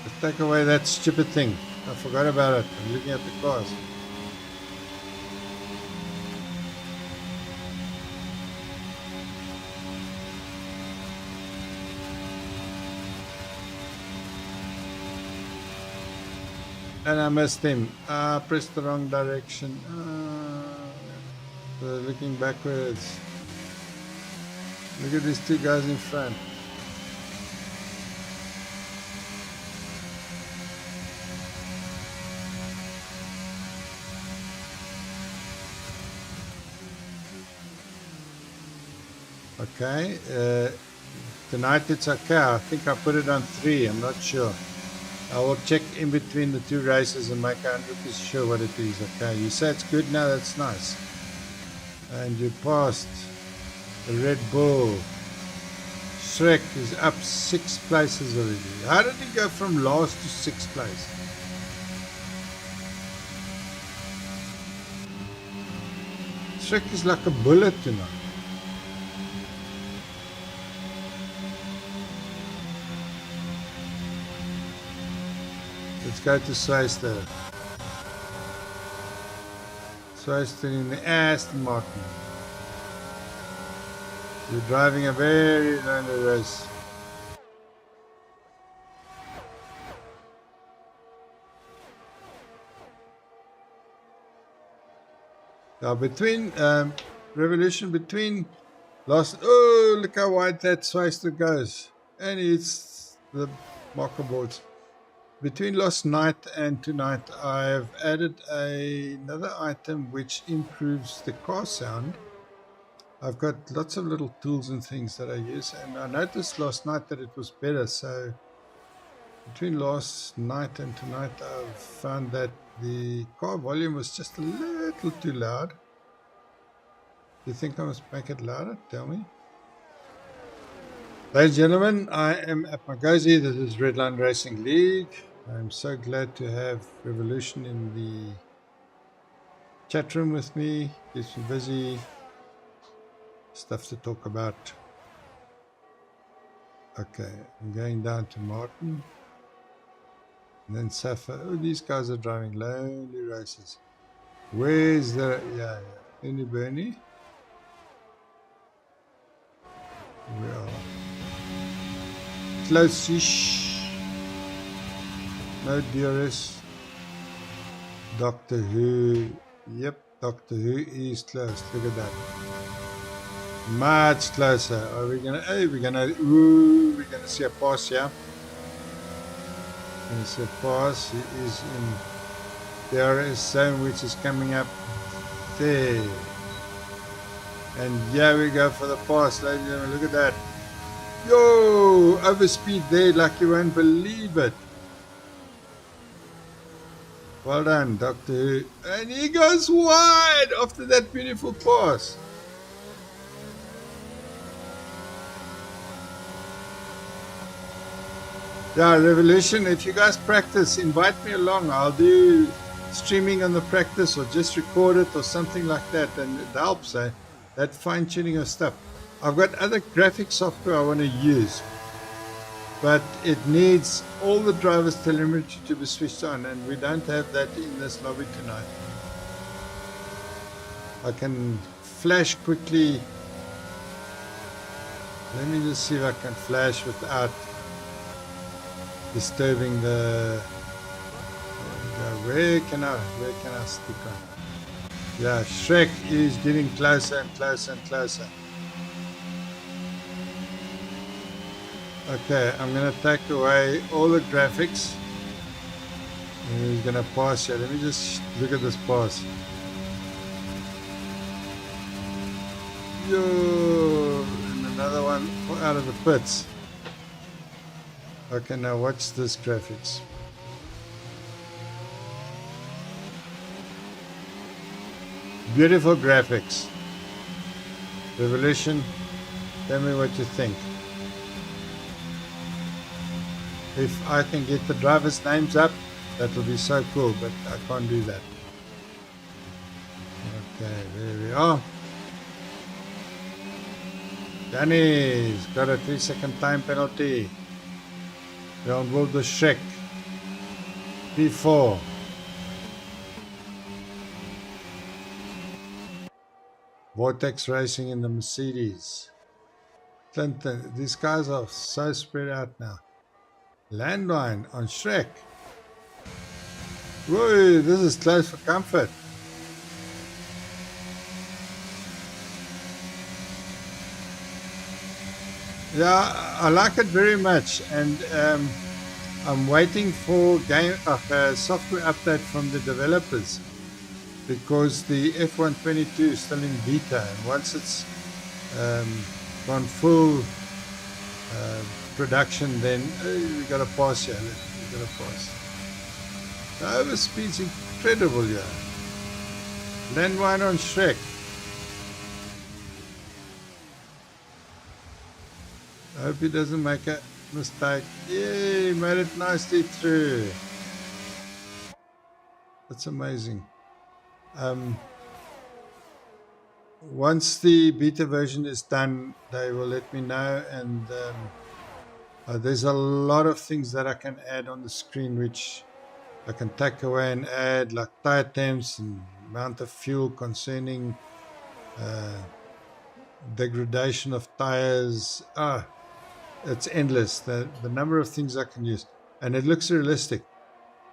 Let's take away that stupid thing. I forgot about it. I'm looking at the cars. And I missed him. Pressed the wrong direction. Looking backwards. Look at these two guys in front. Okay. Tonight it's okay. I think I put it on 3. I'm not sure. I will check in between the 2 races and make 100% sure what it is. Okay, you say it's good now, that's nice. And you passed the Red Bull. Shrek is up 6 places already. How did he go from last to 6th place? Shrek is like a bullet tonight. Let's go to Sweister. Sweister in the Aston Martin. You're driving a very lonely race. Now between Revolution, between last... Oh, look how wide that Sweister goes. And it's the marker boards. Between last night and tonight, I've added another item which improves the car sound. I've got lots of little tools and things that I use, and I noticed last night that it was better. So between last night and tonight, I've found that the car volume was just a little too loud. Do you think I must make it louder? Tell me. Ladies and gentlemen, I am apmargOZi. This is Redline Racing League. I'm so glad to have Revolution in the chat room with me. Keeps me busy. Stuff to talk about. Okay, I'm going down to Martin. And then Safa. Oh, these guys are driving lonely races. Where's the... Yeah. Any Bernie? We are close-ish. No DRS. Doctor Who. Yep, Doctor Who is close. Look at that. Much closer. Are we gonna? Hey, we're gonna see a pass here. We're gonna see a pass. He is in DRS zone, which is coming up there. And here we go for the pass, ladies and gentlemen. Look at that. Yo, overspeed there like you won't believe it. Well done, Doctor Who. And he goes wide after that beautiful pass. Yeah, Revolution, if you guys practice, invite me along. I'll do streaming on the practice or just record it or something like that. And it helps, that fine tuning of stuff. I've got other graphic software I want to use, but it needs all the driver's telemetry to be switched on, and we don't have that in this lobby tonight. I can flash quickly. Let me just see if I can flash without disturbing the. Where can I stick on? Yeah, Shrek is getting closer and closer and closer. Okay, I'm gonna take away all the graphics. And he's gonna pass here. Let me just look at this pass. Yo, and another one out of the pits. Okay, now watch this graphics. Beautiful graphics. Revolution, tell me what you think. If I can get the drivers' names up, that will be so cool, but I can't do that. Okay, there we are. Danny's got a 3-second time penalty. We're on board the Shrek. P4. Vortex racing in the Mercedes. Clinton, these guys are so spread out now. Landline on Shrek. Whoa, this is close for comfort. Yeah, I like it very much, and I'm waiting for software update from the developers, because the F122 is still in beta, and once it's gone full production, then we got to pass here. We got to pass. The overspeed's incredible here. Landline on Shrek. I hope he doesn't make a mistake. Yay, made it nicely through. That's amazing. Once the beta version is done, they will let me know, and there's a lot of things that I can add on the screen which I can take away and add, like tire temps and amount of fuel concerning degradation of tires. It's endless, the number of things I can use, and it looks realistic.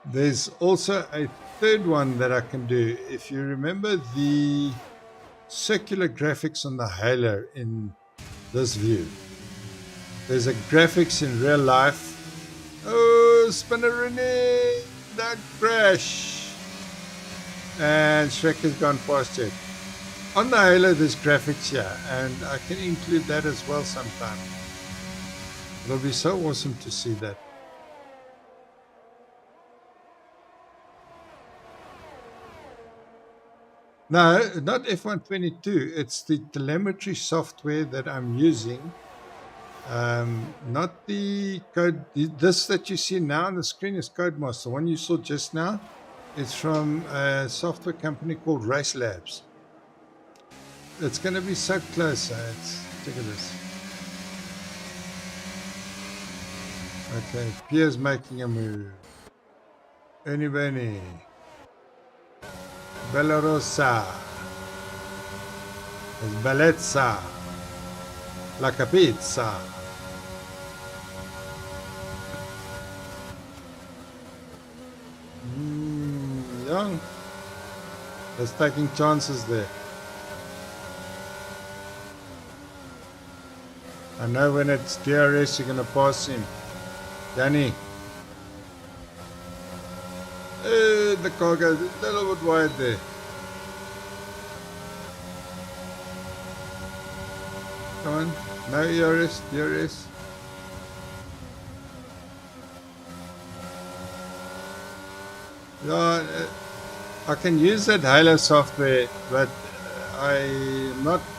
There's also a third one that I can do. If you remember the circular graphics on the halo in this view, there's a graphics in real life. Oh, Spinnerini, that crash, and Shrek has gone past it. On the halo there's graphics here, and I can include that as well sometime. It'll be so awesome to see that. No, not F122. It's the telemetry software that I'm using. Not the code. This that you see now on the screen is Codemaster. The one you saw just now, it's from a software company called Race Labs. It's going to be so close. Look at this. Okay, Pierre's making a move. Ernie Benny. Bellarossa. It's Bellezza. La Capizza. Young. That's taking chances there. I know when it's DRS you're going to pass him. Danny. The car goes a little bit wide there. Come on. No DRS. Yeah, I can use that Halo software, but I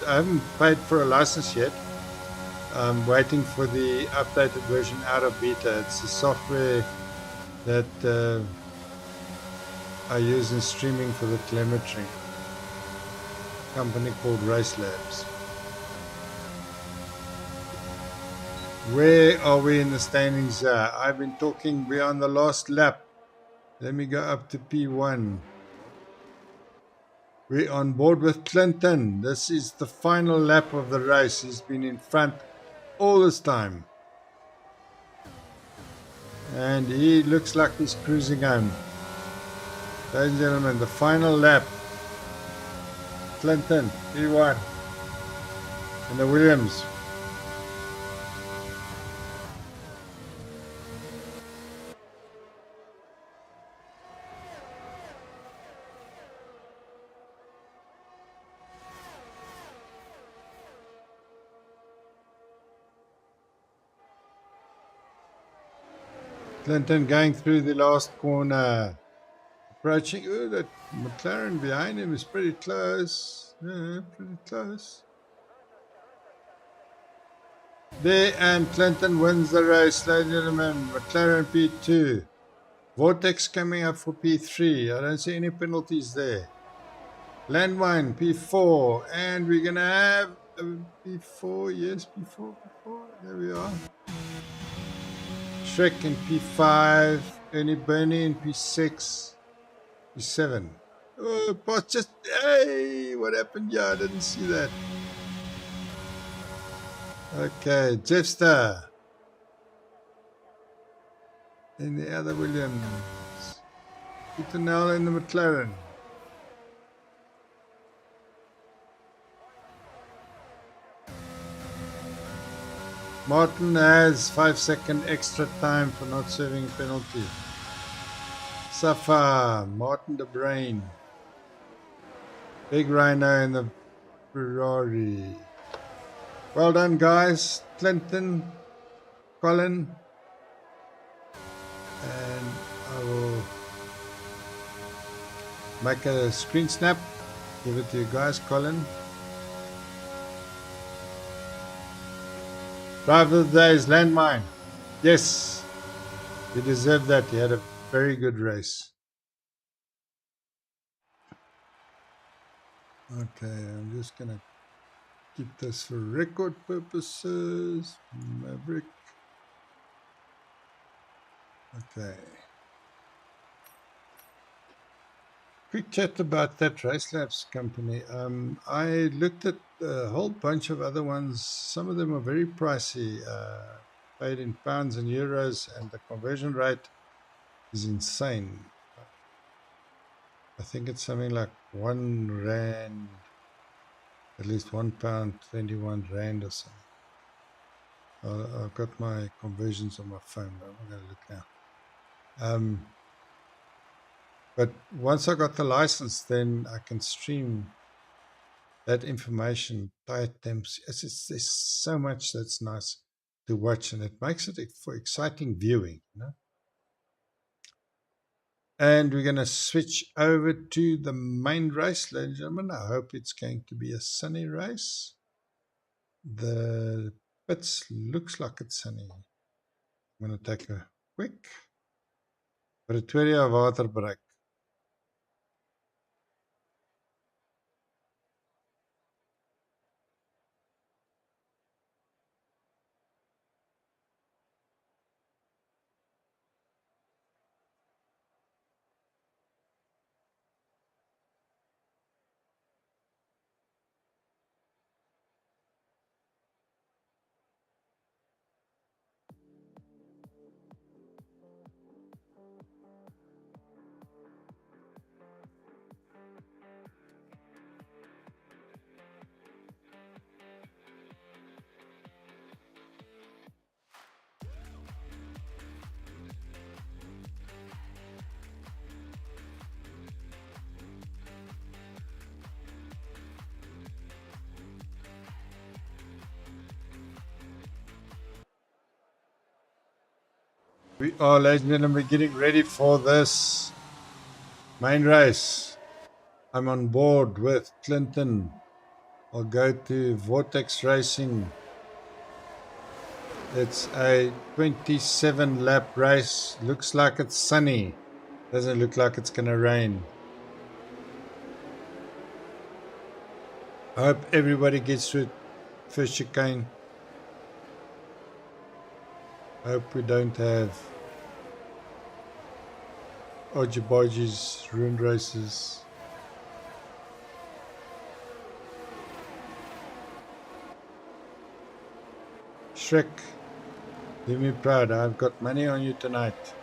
haven't paid for a license yet. I'm waiting for the updated version out of beta. It's the software that I use in streaming for the telemetry. A company called Race Labs. Where are we in the standings here? I've been talking, we're on the last lap. Let me go up to P1. We're on board with Clinton. This is the final lap of the race. He's been in front all this time. And he looks like he's cruising home. Ladies and gentlemen, the final lap. Clinton, P1. And the Williams. Clinton going through the last corner. Approaching. Oh, that McLaren behind him is pretty close. Yeah, pretty close. There, and Clinton wins the race, ladies and gentlemen. McLaren P2. Vortex coming up for P3. I don't see any penalties there. Landmine P4. And we're going to have a P4. Yes, P4. There we are. Shrek in P5. Ernie Burney in P6. P7. Oh, boss just. Hey, what happened? Yeah, I didn't see that. Okay, Jeffster. And the other Williams. Peter Nell in the McLaren. Martin has 5-second extra time for not serving a penalty. Safa, Martin de Brain. Big Rhino in the Ferrari. Well done, guys. Clinton, Colin. And I will make a screen snap. Give it to you guys, Colin. Driver of the day is Landmine. Yes, he deserved that. He had a very good race. Okay, I'm just going to keep this for record purposes. Maverick. Okay. Quick chat about that Race Labs company. I looked at a whole bunch of other ones. Some of them are very pricey, paid in pounds and euros, and the conversion rate is insane. I think it's something like R1, at least £1.21 or something. I've got my conversions on my phone, but I'm going to look now. But once I got the license, then I can stream that information, tight temps. There's so much that's nice to watch, and it makes it for exciting viewing, you know. And we're going to switch over to the main race, ladies and gentlemen. I hope it's going to be a sunny race. The pits looks like it's sunny. I'm going to take a quick Pretoria water break. We are, ladies and gentlemen, getting ready for this main race. I'm on board with Clinton. I'll go to Vortex Racing. It's a 27 lap race. Looks like it's sunny. Doesn't look like it's gonna rain. I hope everybody gets through first chicane. I hope we don't have Ojibojis, ruined races. Shrek, do me proud. I've got money on you tonight.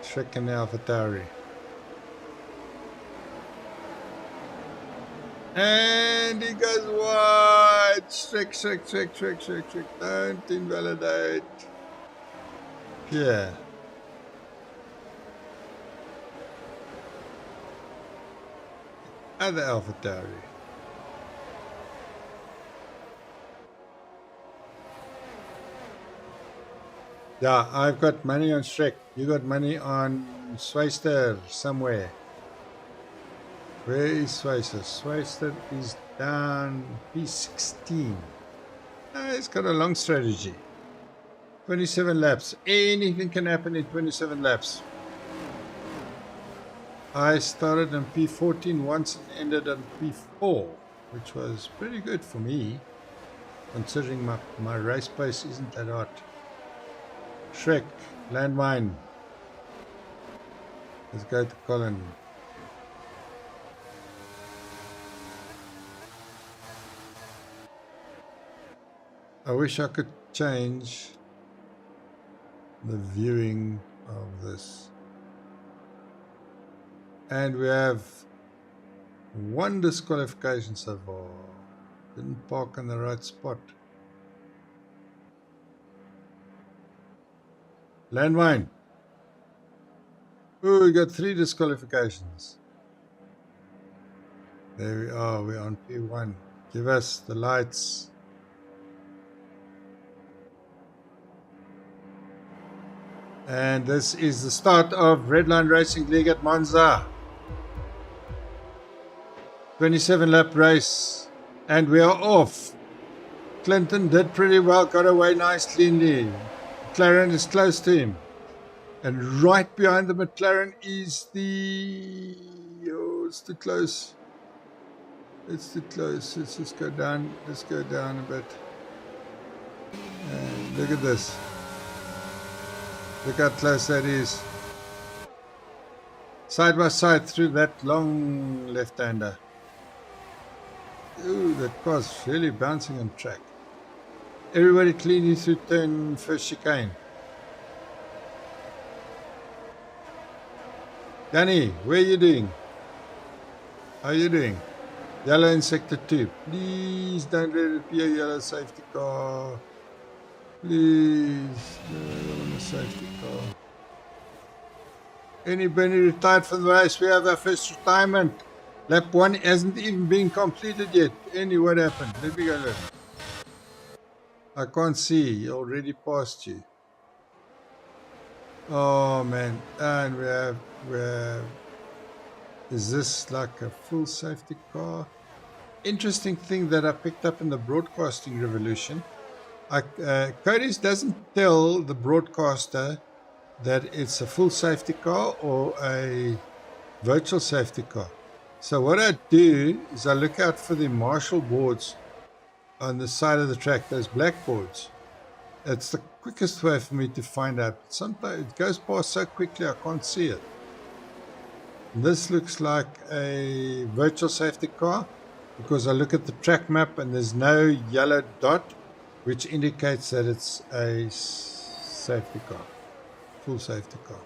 Shrek and the AlphaTauri. And he goes wide. Shrek. Don't invalidate. Yeah. Other AlphaTauri. Yeah, I've got money on Shrek. You got money on Swayster somewhere. Where is Swayster? Swayster is down P16. He's got a long strategy. 27 laps. Anything can happen in 27 laps. I started on P14 once and ended on P4, which was pretty good for me, considering my race pace isn't that hot. Shrek, landmine. Let's go to Colin. I wish I could change the viewing of this. And we have one disqualification so far. Didn't park in the right spot. Landmine. Ooh, we got 3 disqualifications. There we are, we're on P1. Give us the lights. And this is the start of Redline Racing League at Monza. 27 lap race. And we are off. Clinton did pretty well, got away nice cleanly. McLaren is close to him. And right behind the McLaren is the... Oh, it's too close. It's too close. Let's just go down. Let's go down a bit. And look at this. Look how close that is. Side by side through that long left-hander. Ooh, that car's really bouncing on track. Everybody cleanly through turn first chicane. Danny, where are you doing? How are you doing? Yellow in sector 2. Please don't let it be a yellow safety car. Please, no, I don't want a safety car. Anybody retired from the race? We have our first retirement. Lap 1 hasn't even been completed yet. What happened? Let me go look. I can't see. He already passed you. Oh man. And we have is this like a full safety car? Interesting thing that I picked up in the broadcasting revolution. Cody's doesn't tell the broadcaster that it's a full safety car or a virtual safety car. So what I do is I look out for the marshal boards on the side of the track, those black boards. It's the quickest way for me to find out. Sometimes it goes past so quickly I can't see it. This looks like a virtual safety car because I look at the track map and there's no yellow dot, which indicates that it's a safety car, full safety car.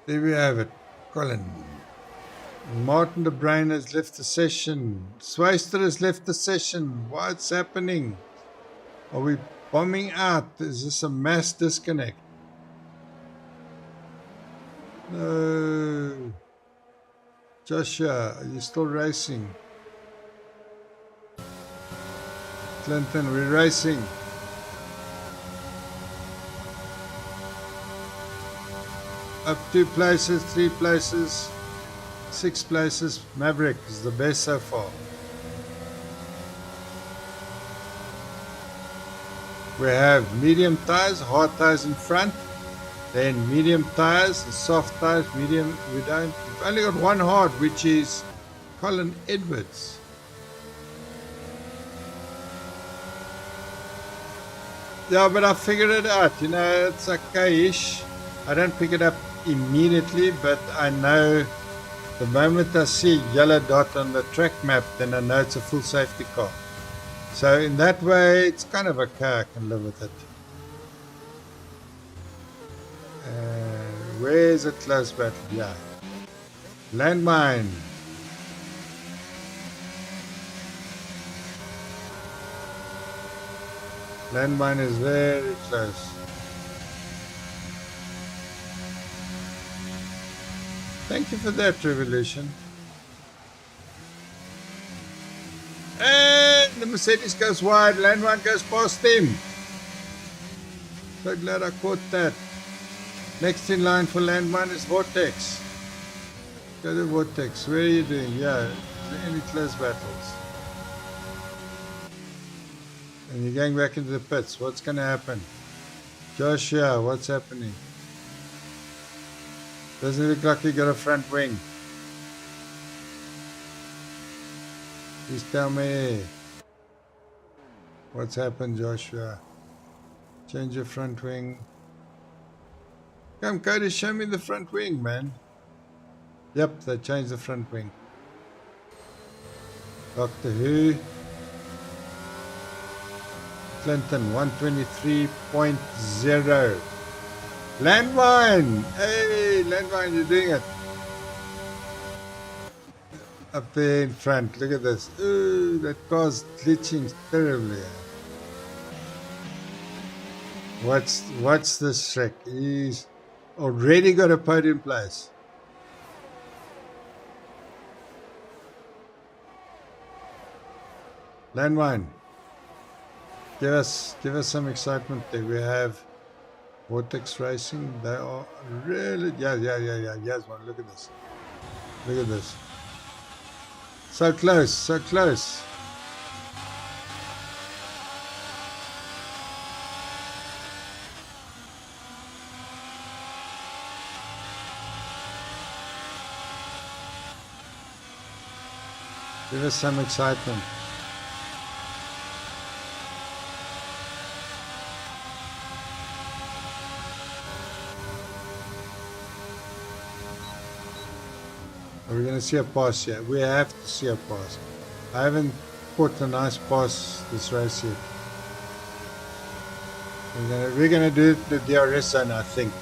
There we have it. Colin. Martin de Bruin has left the session. Swayster has left the session. What's happening? Are we bombing out? Is this a mass disconnect? No. Joshua, are you still racing? Clinton, we're racing. Up 2 places, 3 places, 6 places. Maverick is the best so far. We have medium tires, hard tires in front, then medium tires, soft tires, medium. We've only got one hard, which is Colin Edwards. Yeah, but I figured it out. You know, it's okay-ish. I don't pick it up immediately, but I know the moment I see a yellow dot on the track map, then I know it's a full safety car. So in that way, it's kind of okay. I can live with it. Where's a close battle? Yeah. Landmine. Landmine is very close. Thank you for that, Revolution. And the Mercedes goes wide. Landmine goes past him. So glad I caught that. Next in line for Landmine is Vortex. Go to Vortex. Where are you doing? Yeah, is there any close battles? And you're going back into the pits. What's going to happen? Joshua, what's happening? Doesn't look like you got a front wing. Please tell me. What's happened, Joshua? Change your front wing. Come, Cody, show me the front wing, man. Yep, they changed the front wing. Doctor Who. Clinton, 123.0. Landmine! Hey, Landmine, you're doing it. Up there in front, look at this. Ooh, that car's glitching terribly. What's this Shrek? He's already got a podium place. Landmine. Give us some excitement there. We have Vortex Racing. They are really Yes, one. Look at this. Look at this. So close, so close. Give us some excitement. Are we going to see a pass here? We have to see a pass. I haven't caught a nice pass this race yet. We're gonna do the DRS zone, I think.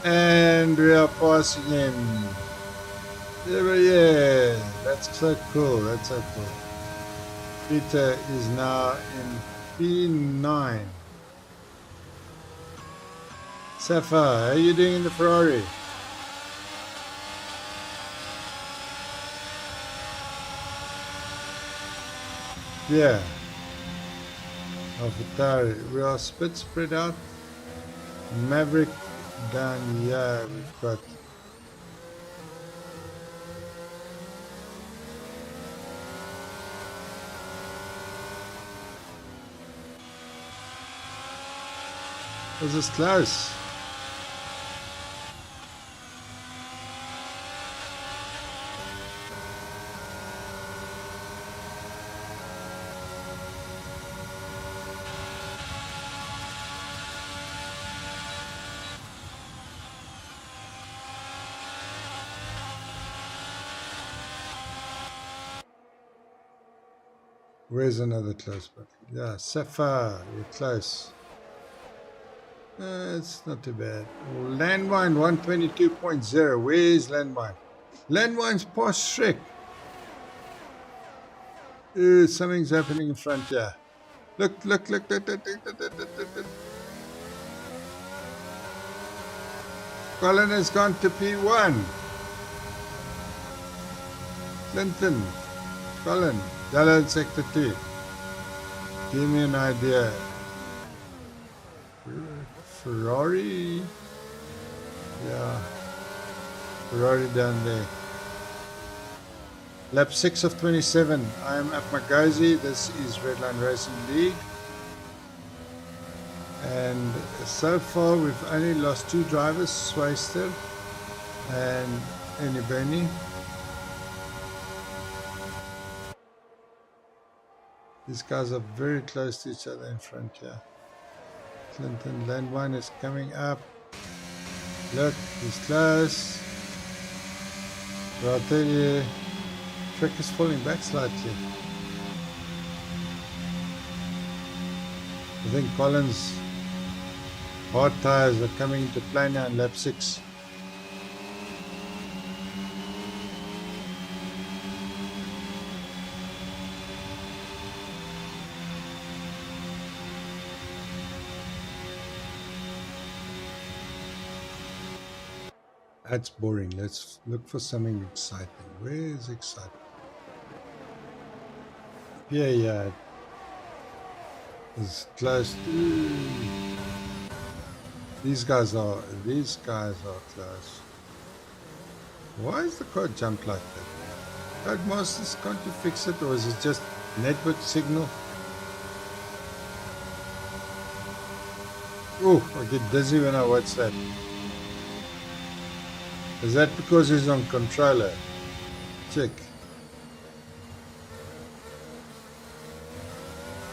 And we are passing him. Yeah, that's so cool. That's so cool. Peter is now in P9. Safa, how are you doing in the Ferrari? Yeah. Alphatari. We are split spread out. Maverick down here. We've got this is close. Where's another close battle? Yeah, Sapphire, you're close. It's not too bad. Landmine 122.0. Where's Landmine? Landmine's past Shrek. Something's happening in front here. Look. Colin has gone to P1. Clinton. Colin. Yellow in sector 2. Give me an idea. Ferrari. Yeah, Ferrari down there. Lap 6 of 27. I'm apmargOZi. This is Redline Racing League. And so far we've only lost 2 drivers, Swayster and Enibeni. These guys are very close to each other in front here. Clinton Landwine is coming up. Look, he's close. But I'll tell you, Trek is falling back slightly. I think Collins' hard tyres are coming into play now in lap 6. That's boring. Let's look for something exciting. Where is exciting? Yeah. It's close to... These guys are close. Why is the car jumped like that? Codemasters, can't you fix it, or is it just network signal? Oh, I get dizzy when I watch that. Is that because he's on controller? Check.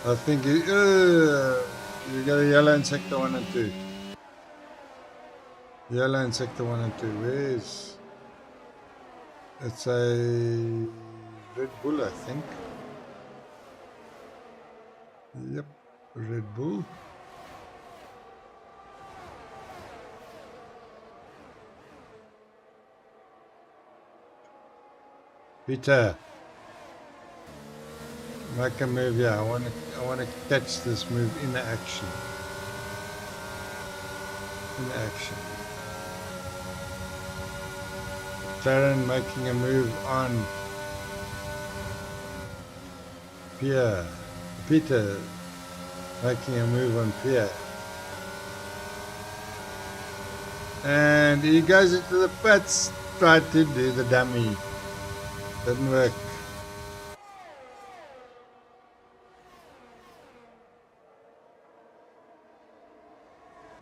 I think you got a yellow in sector 1 and 2. Yellow in sector 1 and 2. Where is... It's a Red Bull, I think. Yep, Red Bull. Peter, make a move here. I want to catch this move in action. In action. Claren making a move on Pierre. Peter making a move on Pierre. And he goes into the pits, tried to do the dummy. Didn't work.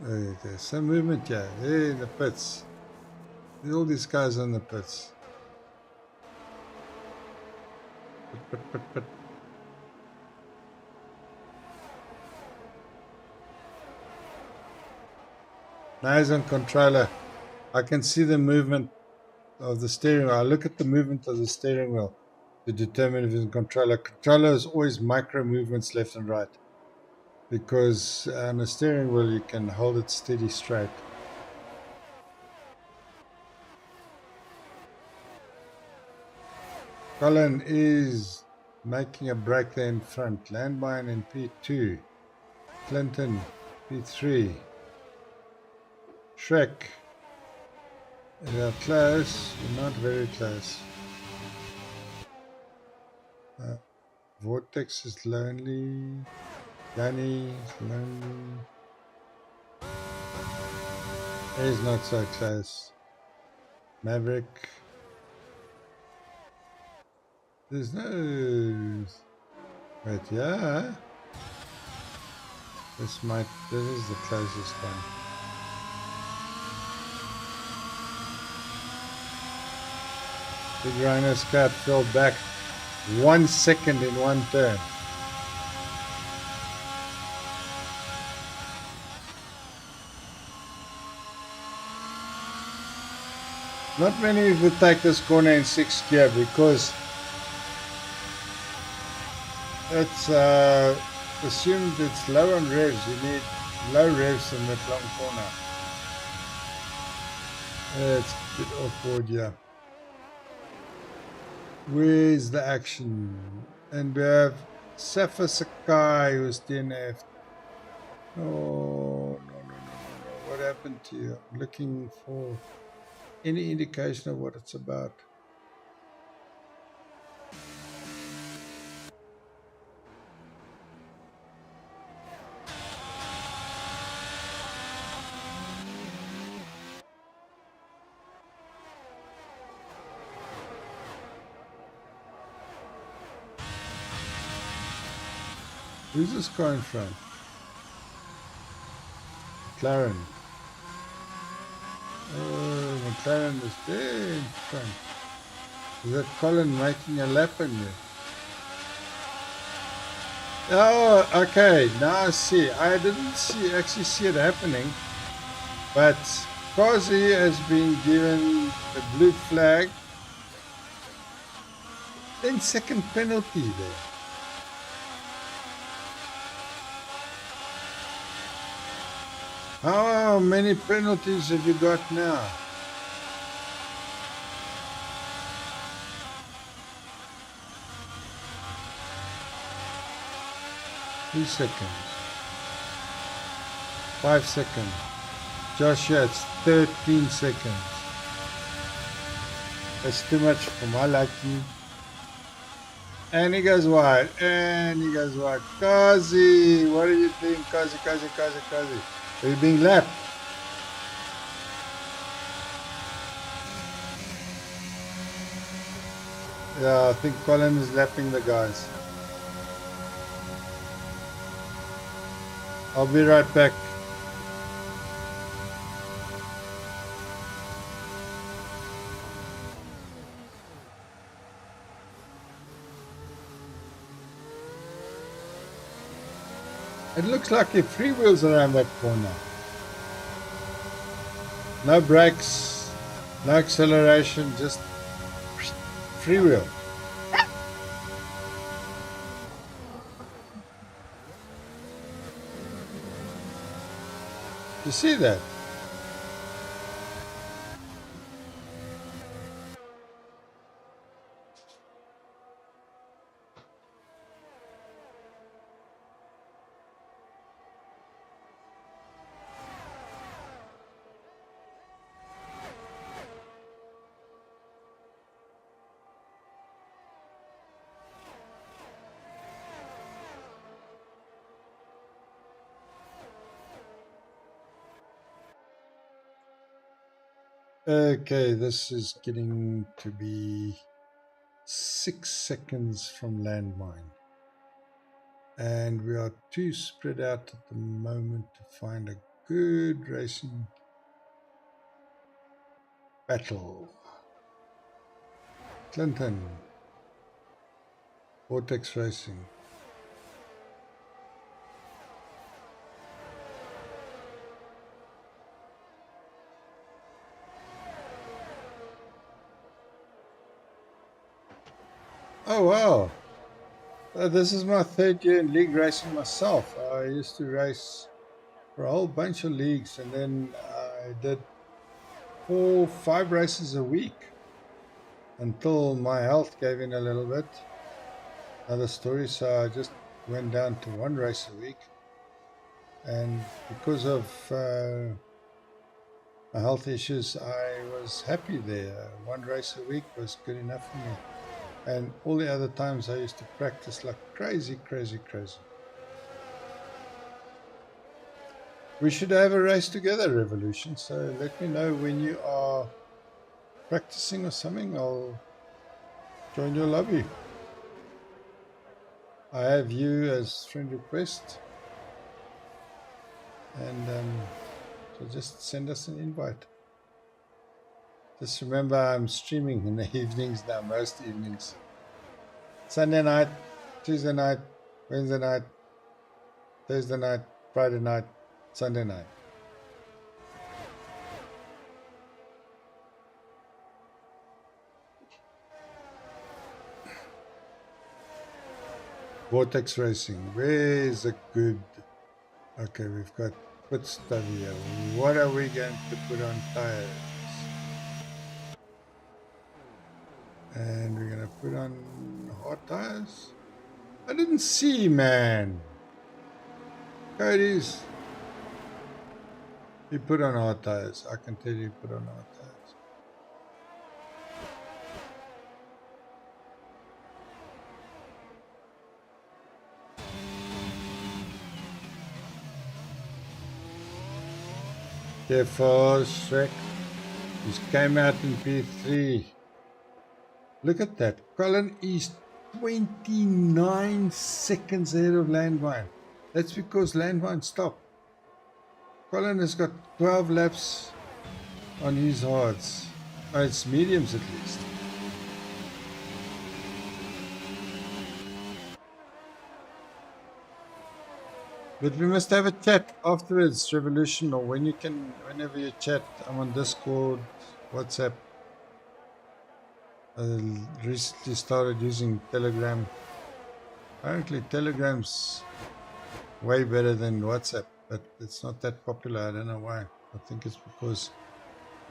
Okay, some movement here. There in the pits. All these guys on the pits. Pit. Now he's on controller. I can see the movement of the steering wheel. I look at the movement of the steering wheel to determine if it's in controller. Controller is always micro movements left and right, because on a steering wheel you can hold it steady straight. Colin is making a break there in front. Landmine in P2. Clinton P3. Shrek. We are close, we're not very close. Vortex is lonely. Danny is lonely. He's not so close. Maverick. There's no... Wait, yeah. This is the closest one. Big Rhino's cat fell back 1 second in one turn. Not many would take this corner in 6th gear because it's assumed it's low on revs. You need low revs in that long corner. It's a bit awkward, yeah. Where's the action? And we have Safa Sakai who's DNF. Oh, no. What happened to you? I'm looking for any indication of what it's about. Who's this car in front? McLaren. Oh, McLaren is there in front. Is that Colin making a lap in there? Oh, okay. Now I see. I didn't actually see it happening, but RRL has been given the blue flag. 10-second penalty there. How many penalties have you got now? Three seconds. 5 seconds. Joshua, it's 13 seconds. That's too much for my liking. And he goes wide. And he goes wide. RRL, what do you think? RRL. Are you being lapped? Yeah, I think Colin is lapping the guys. I'll be right back. It looks like he freewheels around that corner. No brakes, no acceleration, just freewheel. You see that? Okay, this is getting to be 6 seconds from landmine. And we are too spread out at the moment to find a good racing battle. Clinton, Vortex Racing. Oh wow, this is my 3rd year in league racing myself. I used to race for a whole bunch of leagues, and then I did 4-5 races a week until my health gave in a little bit. Another story, so I just went down to 1 race a week, and because of my health issues, I was happy there. 1 race a week was good enough for me. And all the other times I used to practice like crazy. We should have a race together, Revolution. So let me know when you are practicing or something. I'll join your lobby. I have you as friend request. And so just send us an invite. Just remember, I'm streaming in the evenings now, most evenings. Sunday night, Tuesday night, Wednesday night, Thursday night, Friday night, Sunday night. Vortex Racing, where's a good... Okay, we've got pit stuff here. What are we going to put on tires? And we're going to put on hard tires. I didn't see, man. Cody's. You put on hard tires. I can tell you put on hard tires. Careful, Shrek. He came out in P3. Look at that. Colin East 29 seconds ahead of Landmine. That's because Landmine stopped. Colin has got 12 laps on his hards. It's mediums at least. But we must have a chat afterwards, Revolution, or when you can, whenever you chat. I'm on Discord, WhatsApp. I recently started using Telegram. Apparently Telegram's way better than WhatsApp, but it's not that popular. I don't know why. I think it's because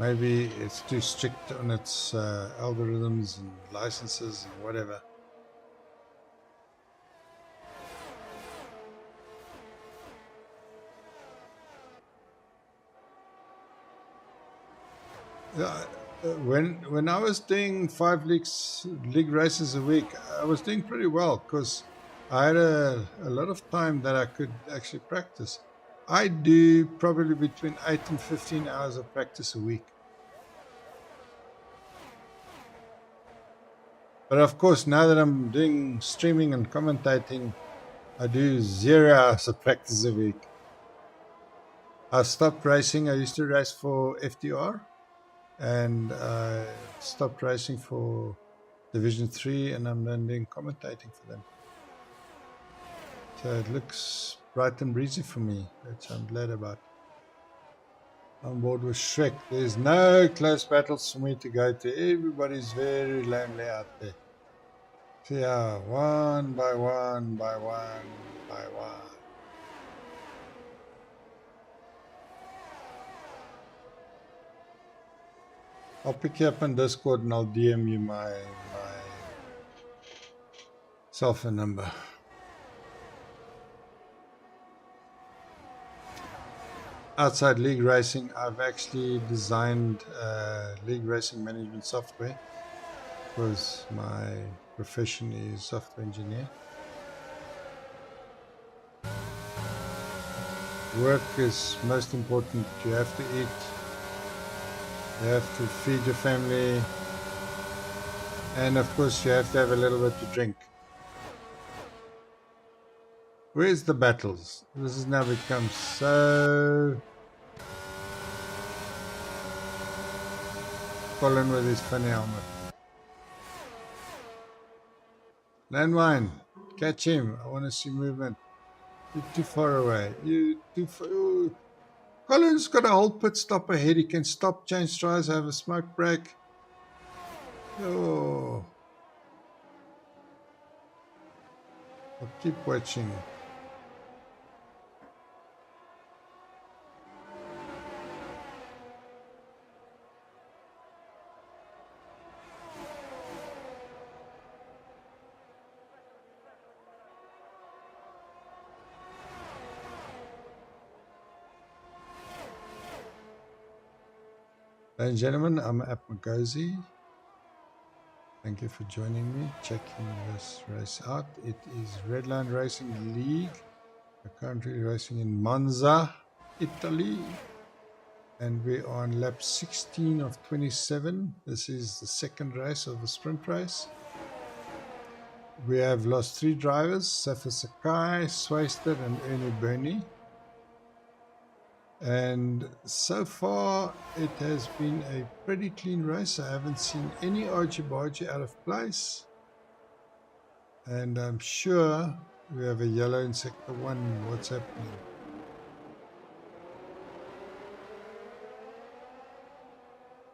maybe it's too strict on its algorithms and licenses and whatever. When I was doing 5 league races a week, I was doing pretty well because I had a lot of time that I could actually practice. I do probably between 8 and 15 hours of practice a week. But of course, now that I'm doing streaming and commentating, I do 0 hours of practice a week. I stopped racing. I used to race for FTR, and I stopped racing for Division 3, and I'm then doing commentating for them. So it looks bright and breezy for me, which I'm glad about. On board with Shrek. There's no close battles for me to go to. Everybody's very lonely out there. So yeah, one by one by one by one. I'll pick you up on Discord and I'll DM you my cell phone number. Outside league racing, I've actually designed league racing management software because my profession is software engineer. Work is most important. You have to eat. You have to feed your family. And of course, you have to have a little bit to drink. Where's the battles? This has now become so... Colin with his funny helmet. Landmine, catch him. I want to see movement. You're too far away. You too far. Ooh. Colin's got a whole pit stop ahead. He can stop, change tires, have a smoke break. Oh. I'll keep watching. Ladies and gentlemen, I'm apmargOZi. Thank you for joining me, checking this race out. It is Redline Racing League. We're currently racing in Monza, Italy. And we are on lap 16 of 27. This is the second race of the sprint race. We have lost 3 drivers, Safa Sakai, Swayster and Ernie Burney. And so far it has been a pretty clean race. I haven't seen any argy-bargy out of place. And I'm sure we have a yellow in sector 1. What's happening?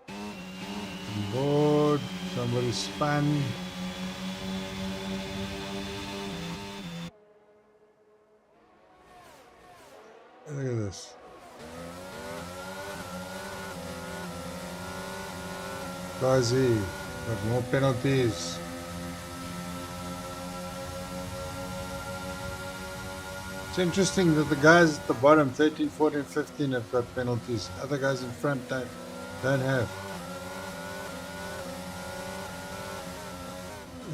On board, somebody spun. Look at this. RRL, got more penalties. It's interesting that the guys at the bottom, 13, 14, 15, have got penalties. Other guys in front don't have.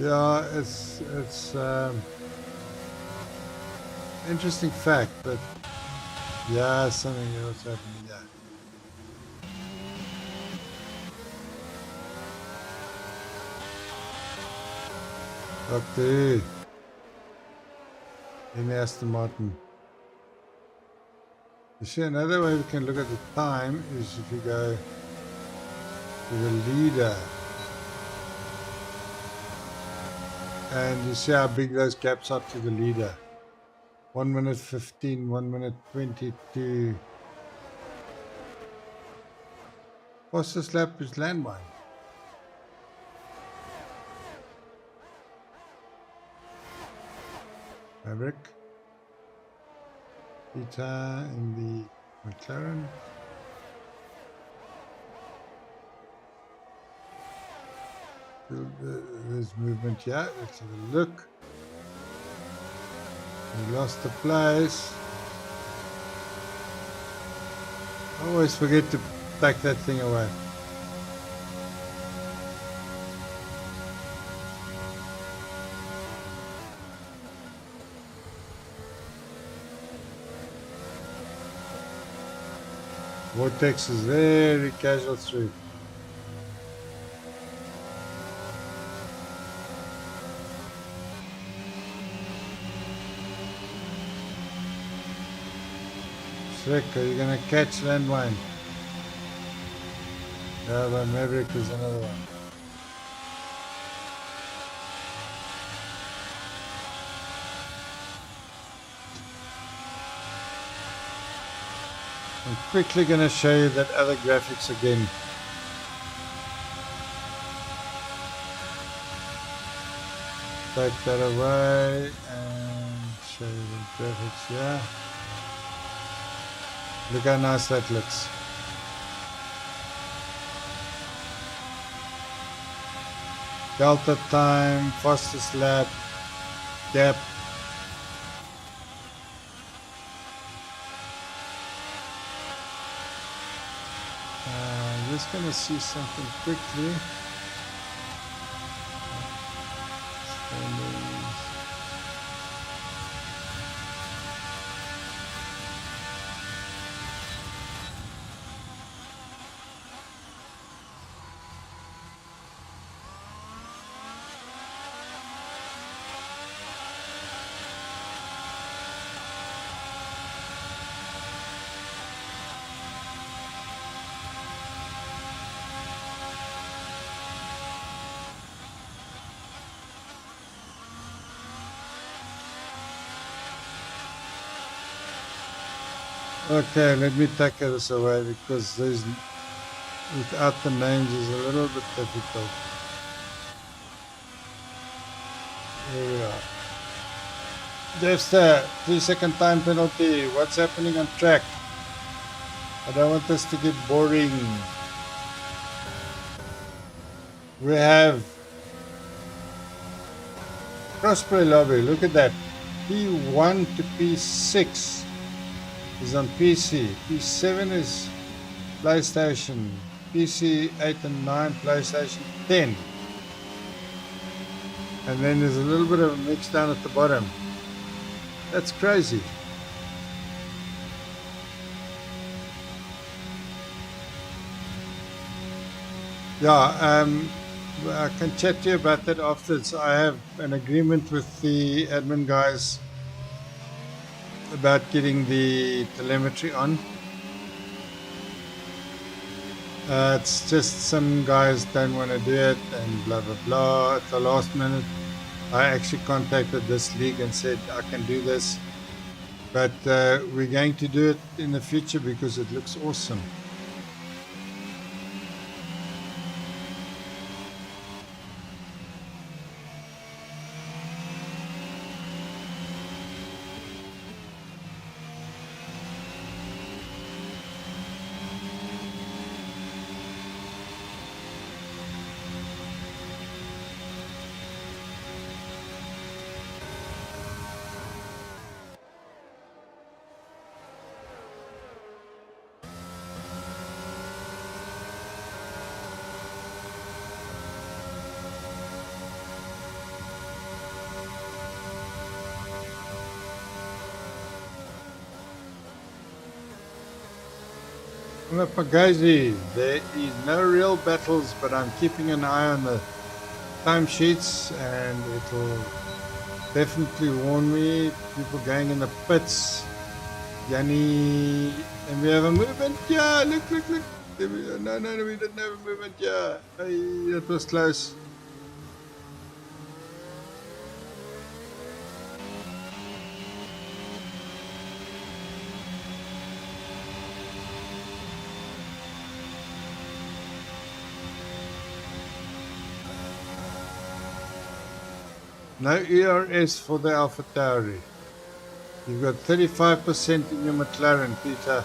Yeah, it's interesting fact, but yeah, something else happening. Yeah. Okay. In Aston Martin. You see, another way we can look at the time is if you go to the leader. And you see how big those gaps are to the leader. 1 minute 15, 1 minute 22. Fastest lap is landmine. Maverick. Peter in the McLaren. There's movement here. Let's have a look. He lost the place. I always forget to pack that thing away. Vortex is very casual through. Shrek, are you gonna catch landmine? Yeah, but Maverick is another one. I'm quickly gonna show you that other graphics again. Take that away and show you the graphics here. Look how nice that looks. Delta time, fastest lap, gap. I'm just going to see something quickly. Okay, let me take this away because there's, without the names is a little bit difficult. Here we are. Jeffster, 3-second time penalty. What's happening on track? I don't want this to get boring. We have Crossplay Lobby. Look at that. P1 to P6 is on PC. P7 is PlayStation. PC 8 and 9, PlayStation 10. And then there's a little bit of a mix down at the bottom. That's crazy. Yeah, I can chat to you about that afterwards. I have an agreement with the admin guys about getting the telemetry on. It's just some guys don't want to do it and blah blah blah. At the last minute, I actually contacted this league and said I can do this, but we're going to do it in the future because it looks awesome. apmargOZi, there is no real battles, but I'm keeping an eye on the timesheets, and it'll definitely warn me. People going in the pits. Yanni, and we have a movement. Yeah, look, look, look. No, no, no, we didn't have a movement. Yeah, hey, that was close. No ERS for the Alpha Tauri. You've got 35% in your McLaren, Peter.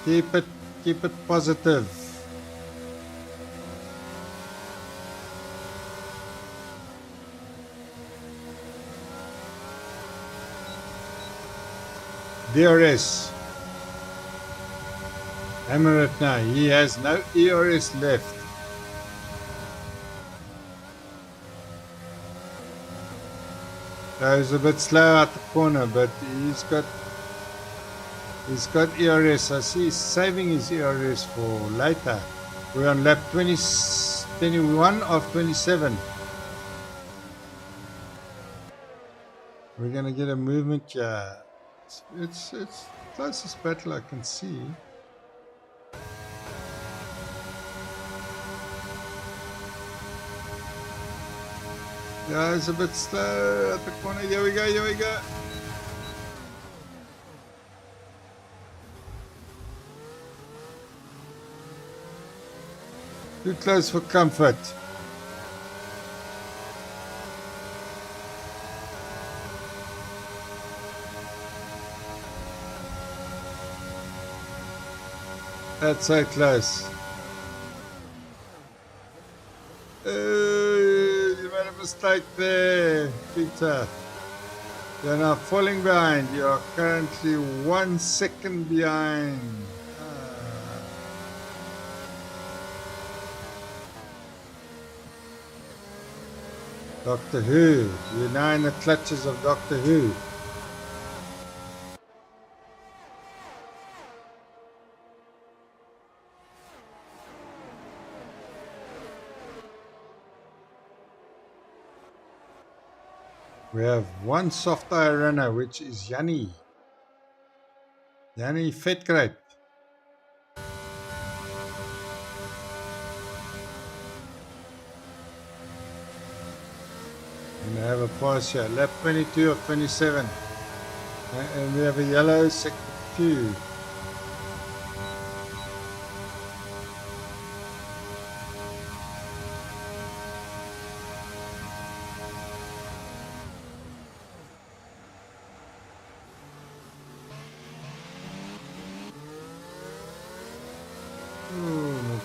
Keep it positive. DRS. Hammer it now. He has no ERS left. He's a bit slow out the corner, but he's got ERS. I see he's saving his ERS for later. We're on lap 21 of 27. We're gonna get a movement here. It's closest battle I can see. Yeah, it's a bit slow at the corner. Here we go, here we go. Too close for comfort. That's so close. You made a mistake there, Peter. You're now falling behind. You are currently 1 second behind. Doctor Who. You're now in the clutches of Doctor Who. We have one soft tire runner, which is Yanni. Yanni Vetkreit. And I have a pass here, lap 22 of 27. And we have a yellow sector 2.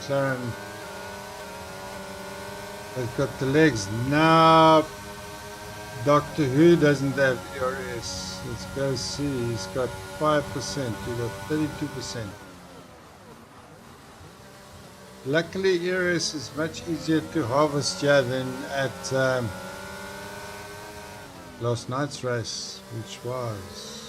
McLaren has got the legs. Now Doctor Who doesn't have ERS. Let's go see. He's got 5%. He got 32%. Luckily, ERS is much easier to harvest here than at last night's race, which was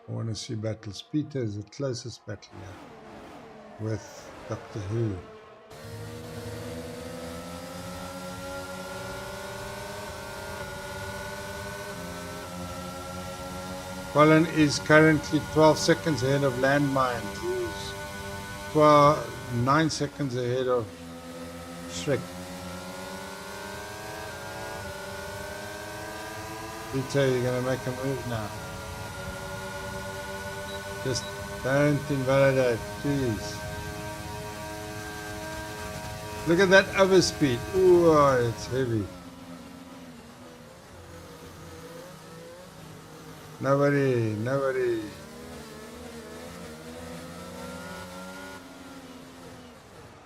I want to see battles. Peter is the closest battle here with Doctor Who. Colin is currently 12 seconds ahead of Landmine. He's 9 seconds ahead of Shrek. Peter, you're going to make a move now. Just don't invalidate, please. Look at that overspeed. Ooh, it's heavy. Nobody.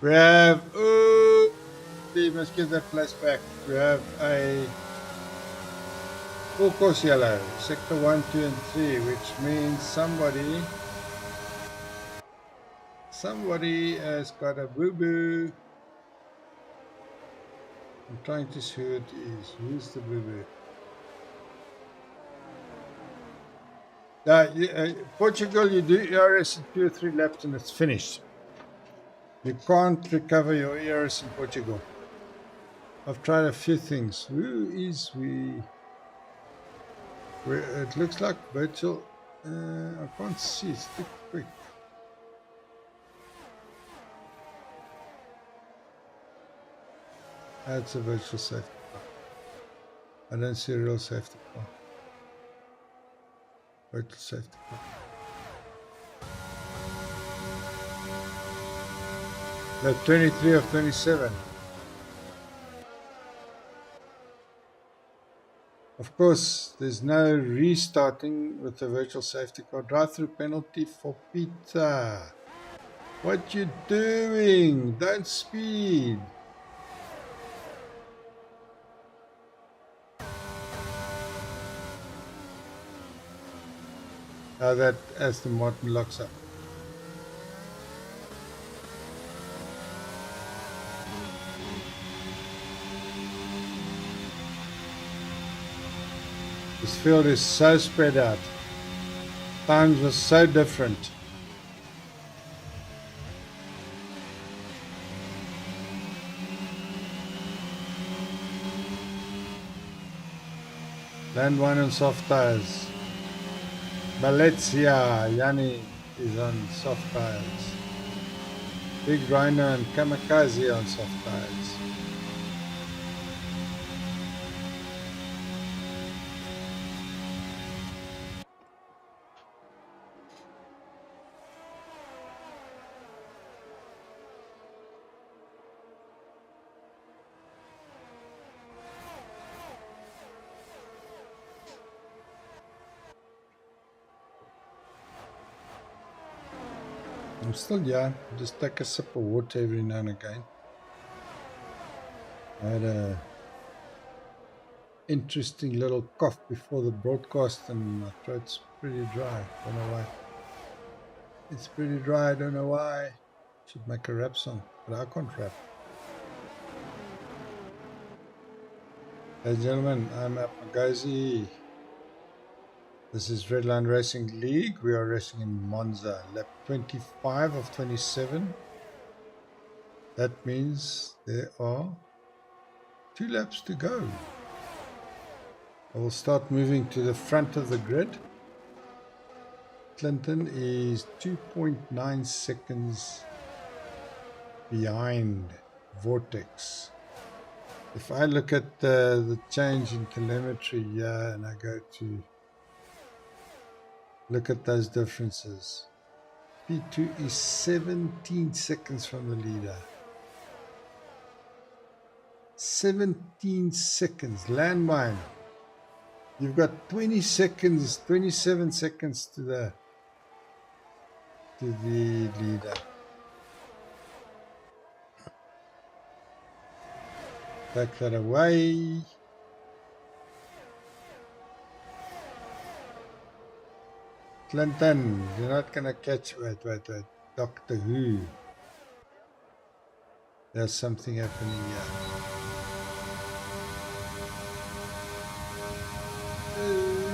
We have, we must give that place back. We have a full course yellow, sector 1, 2, and 3, which means somebody has got a boo-boo. I'm trying to see who it is. Who's the boo-boo? Portugal, you do ERS in 2 or 3 laps and it's finished. You can't recover your ERS in Portugal. I've tried a few things. Who is we? Where it looks like virtual. I can't see. It's too quick. That's a virtual safety car. I don't see a real safety car. Virtual safety car. No, 23 of 27. Of course, there's no restarting with the virtual safety car. Drive-through penalty for Peter. What you doing? Don't speed. That Aston Martin locks up. This field is so spread out. Times were so different. Land one on soft tires. Valencia, Yanni is on soft tires. Big Rhino and Kamikaze on soft tires. I'm still here. Just take a sip of water every now and again. I had a interesting little cough before the broadcast and my throat's pretty dry. Don't know why. It's pretty dry. I don't know why. Should make a rap song, but I can't rap. Ladies and gentlemen, I'm apmargOZi. This is Redline Racing League. We are racing in Monza, lap 25 of 27. That means there are 2 laps to go. I will start moving to the front of the grid. Clinton is 2.9 seconds behind Vortex. If I look at the change in telemetry here and I go to look at those differences. P2 is 17 seconds from the leader. 17 seconds. Landmine. You've got 20 seconds, 27 seconds to the leader. Take that away. Clinton, you're not going to catch... Wait. Doctor Who. There's something happening here.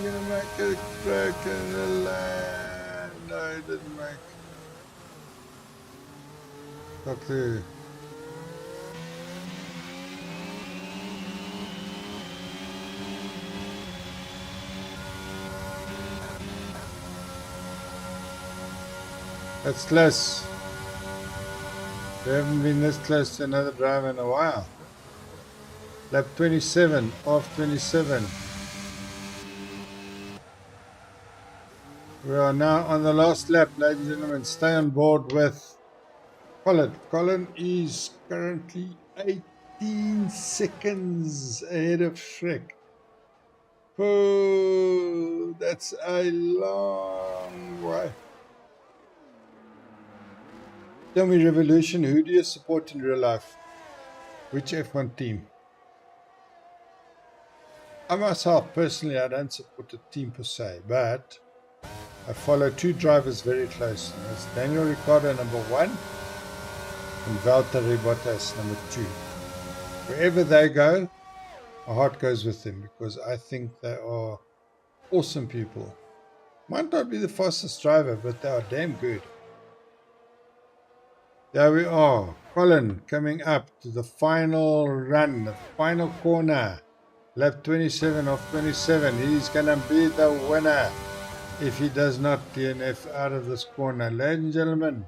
You're going to make a crack in the land. No, it didn't make. Doctor Who. That's close. We haven't been this close to another driver in a while. Lap 27 of 27. We are now on the last lap, ladies and gentlemen. Stay on board with Colin. Colin is currently 18 seconds ahead of Shrek. Oh, that's a long way. Tell me, Revolution, who do you support in real life? Which F1 team? I myself, personally, I don't support a team per se, but I follow 2 drivers very closely. That's Daniel Ricciardo, number 1, and Valtteri Bottas, number 2. Wherever they go, my heart goes with them because I think they are awesome people. Might not be the fastest driver, but they are damn good. There we are. Colin coming up to the final run, the final corner. Lap 27 of 27. He's going to be the winner if he does not DNF out of this corner. Ladies and gentlemen,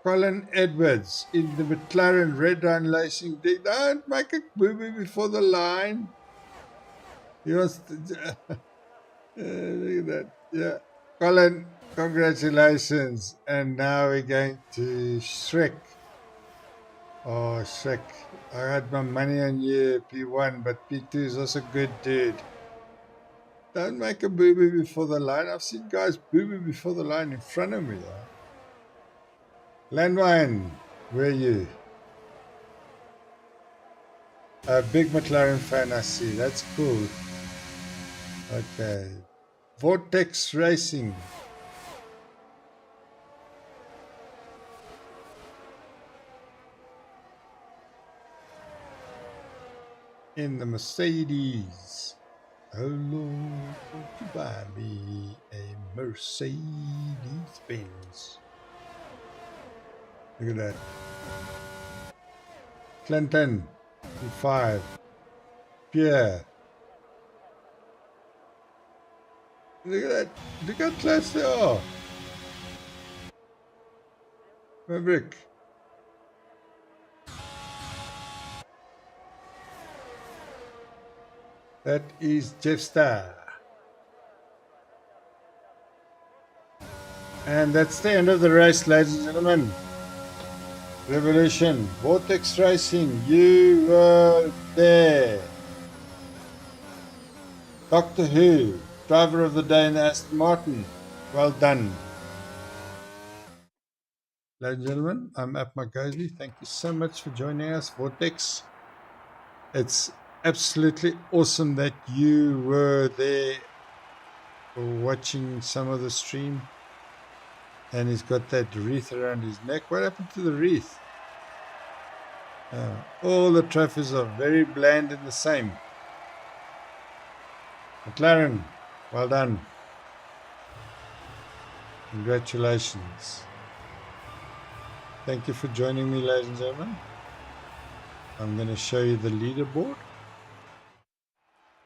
Colin Edwards in the McLaren Red Line Racing. Don't make a boo-boo before the line. He wants to... look at that. Yeah. Colin, congratulations. And now we're going to Shrek. Oh, Shrek. I had my money on you, P1, but P2 is also good, dude. Don't make a boo-boo before the line. I've seen guys boo-boo before the line in front of me. Landwine, where are you? A big McLaren fan, I see. That's cool. Okay. Vortex Racing. In the Mercedes. Oh Lord, won't you buy me a Mercedes Benz? Look at that. Clinton, P5. Pierre. Look at that. Look how close they are. Maverick. That is Jeffstar. And that's the end of the race, ladies and gentlemen. Revolution, Vortex Racing, you were there. Doctor Who, driver of the day in Aston Martin. Well done. Ladies and gentlemen, I'm apmargOZi. Thank you so much for joining us, Vortex. It's absolutely awesome that you were there watching some of the stream. And he's got that wreath around his neck. What happened to the wreath? All the trophies are very bland and the same. McLaren, well done. Congratulations. Thank you for joining me, ladies and gentlemen. I'm going to show you the leaderboard.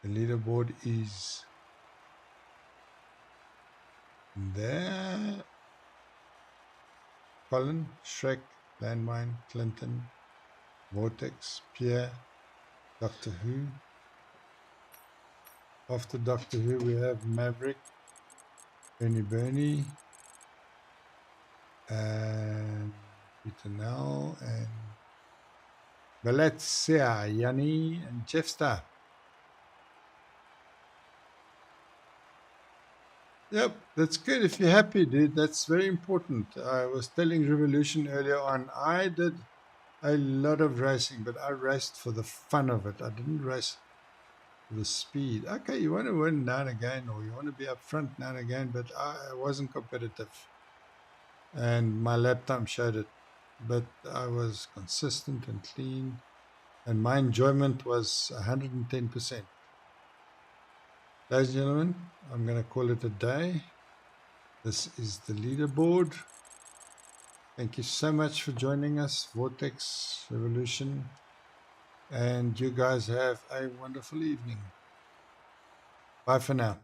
The leaderboard is there. Colin, Shrek, Landmine, Clinton, Vortex, Pierre, Doctor Who. After Doctor Who, we have Maverick, Bernie, and Peter Nell, and Valencia, Yanni, and Jeffstar. Yep, that's good. If you're happy, dude, that's very important. I was telling Revolution earlier on, I did a lot of racing, but I raced for the fun of it. I didn't race for the speed. Okay, you want to win now and again, or you want to be up front now and again, but I wasn't competitive. And my lap time showed it. But I was consistent and clean, and my enjoyment was 110%. Ladies and gentlemen, I'm going to call it a day. This is the leaderboard. Thank you so much for joining us, Vortex, Revolution, and you guys have a wonderful evening. Bye for now.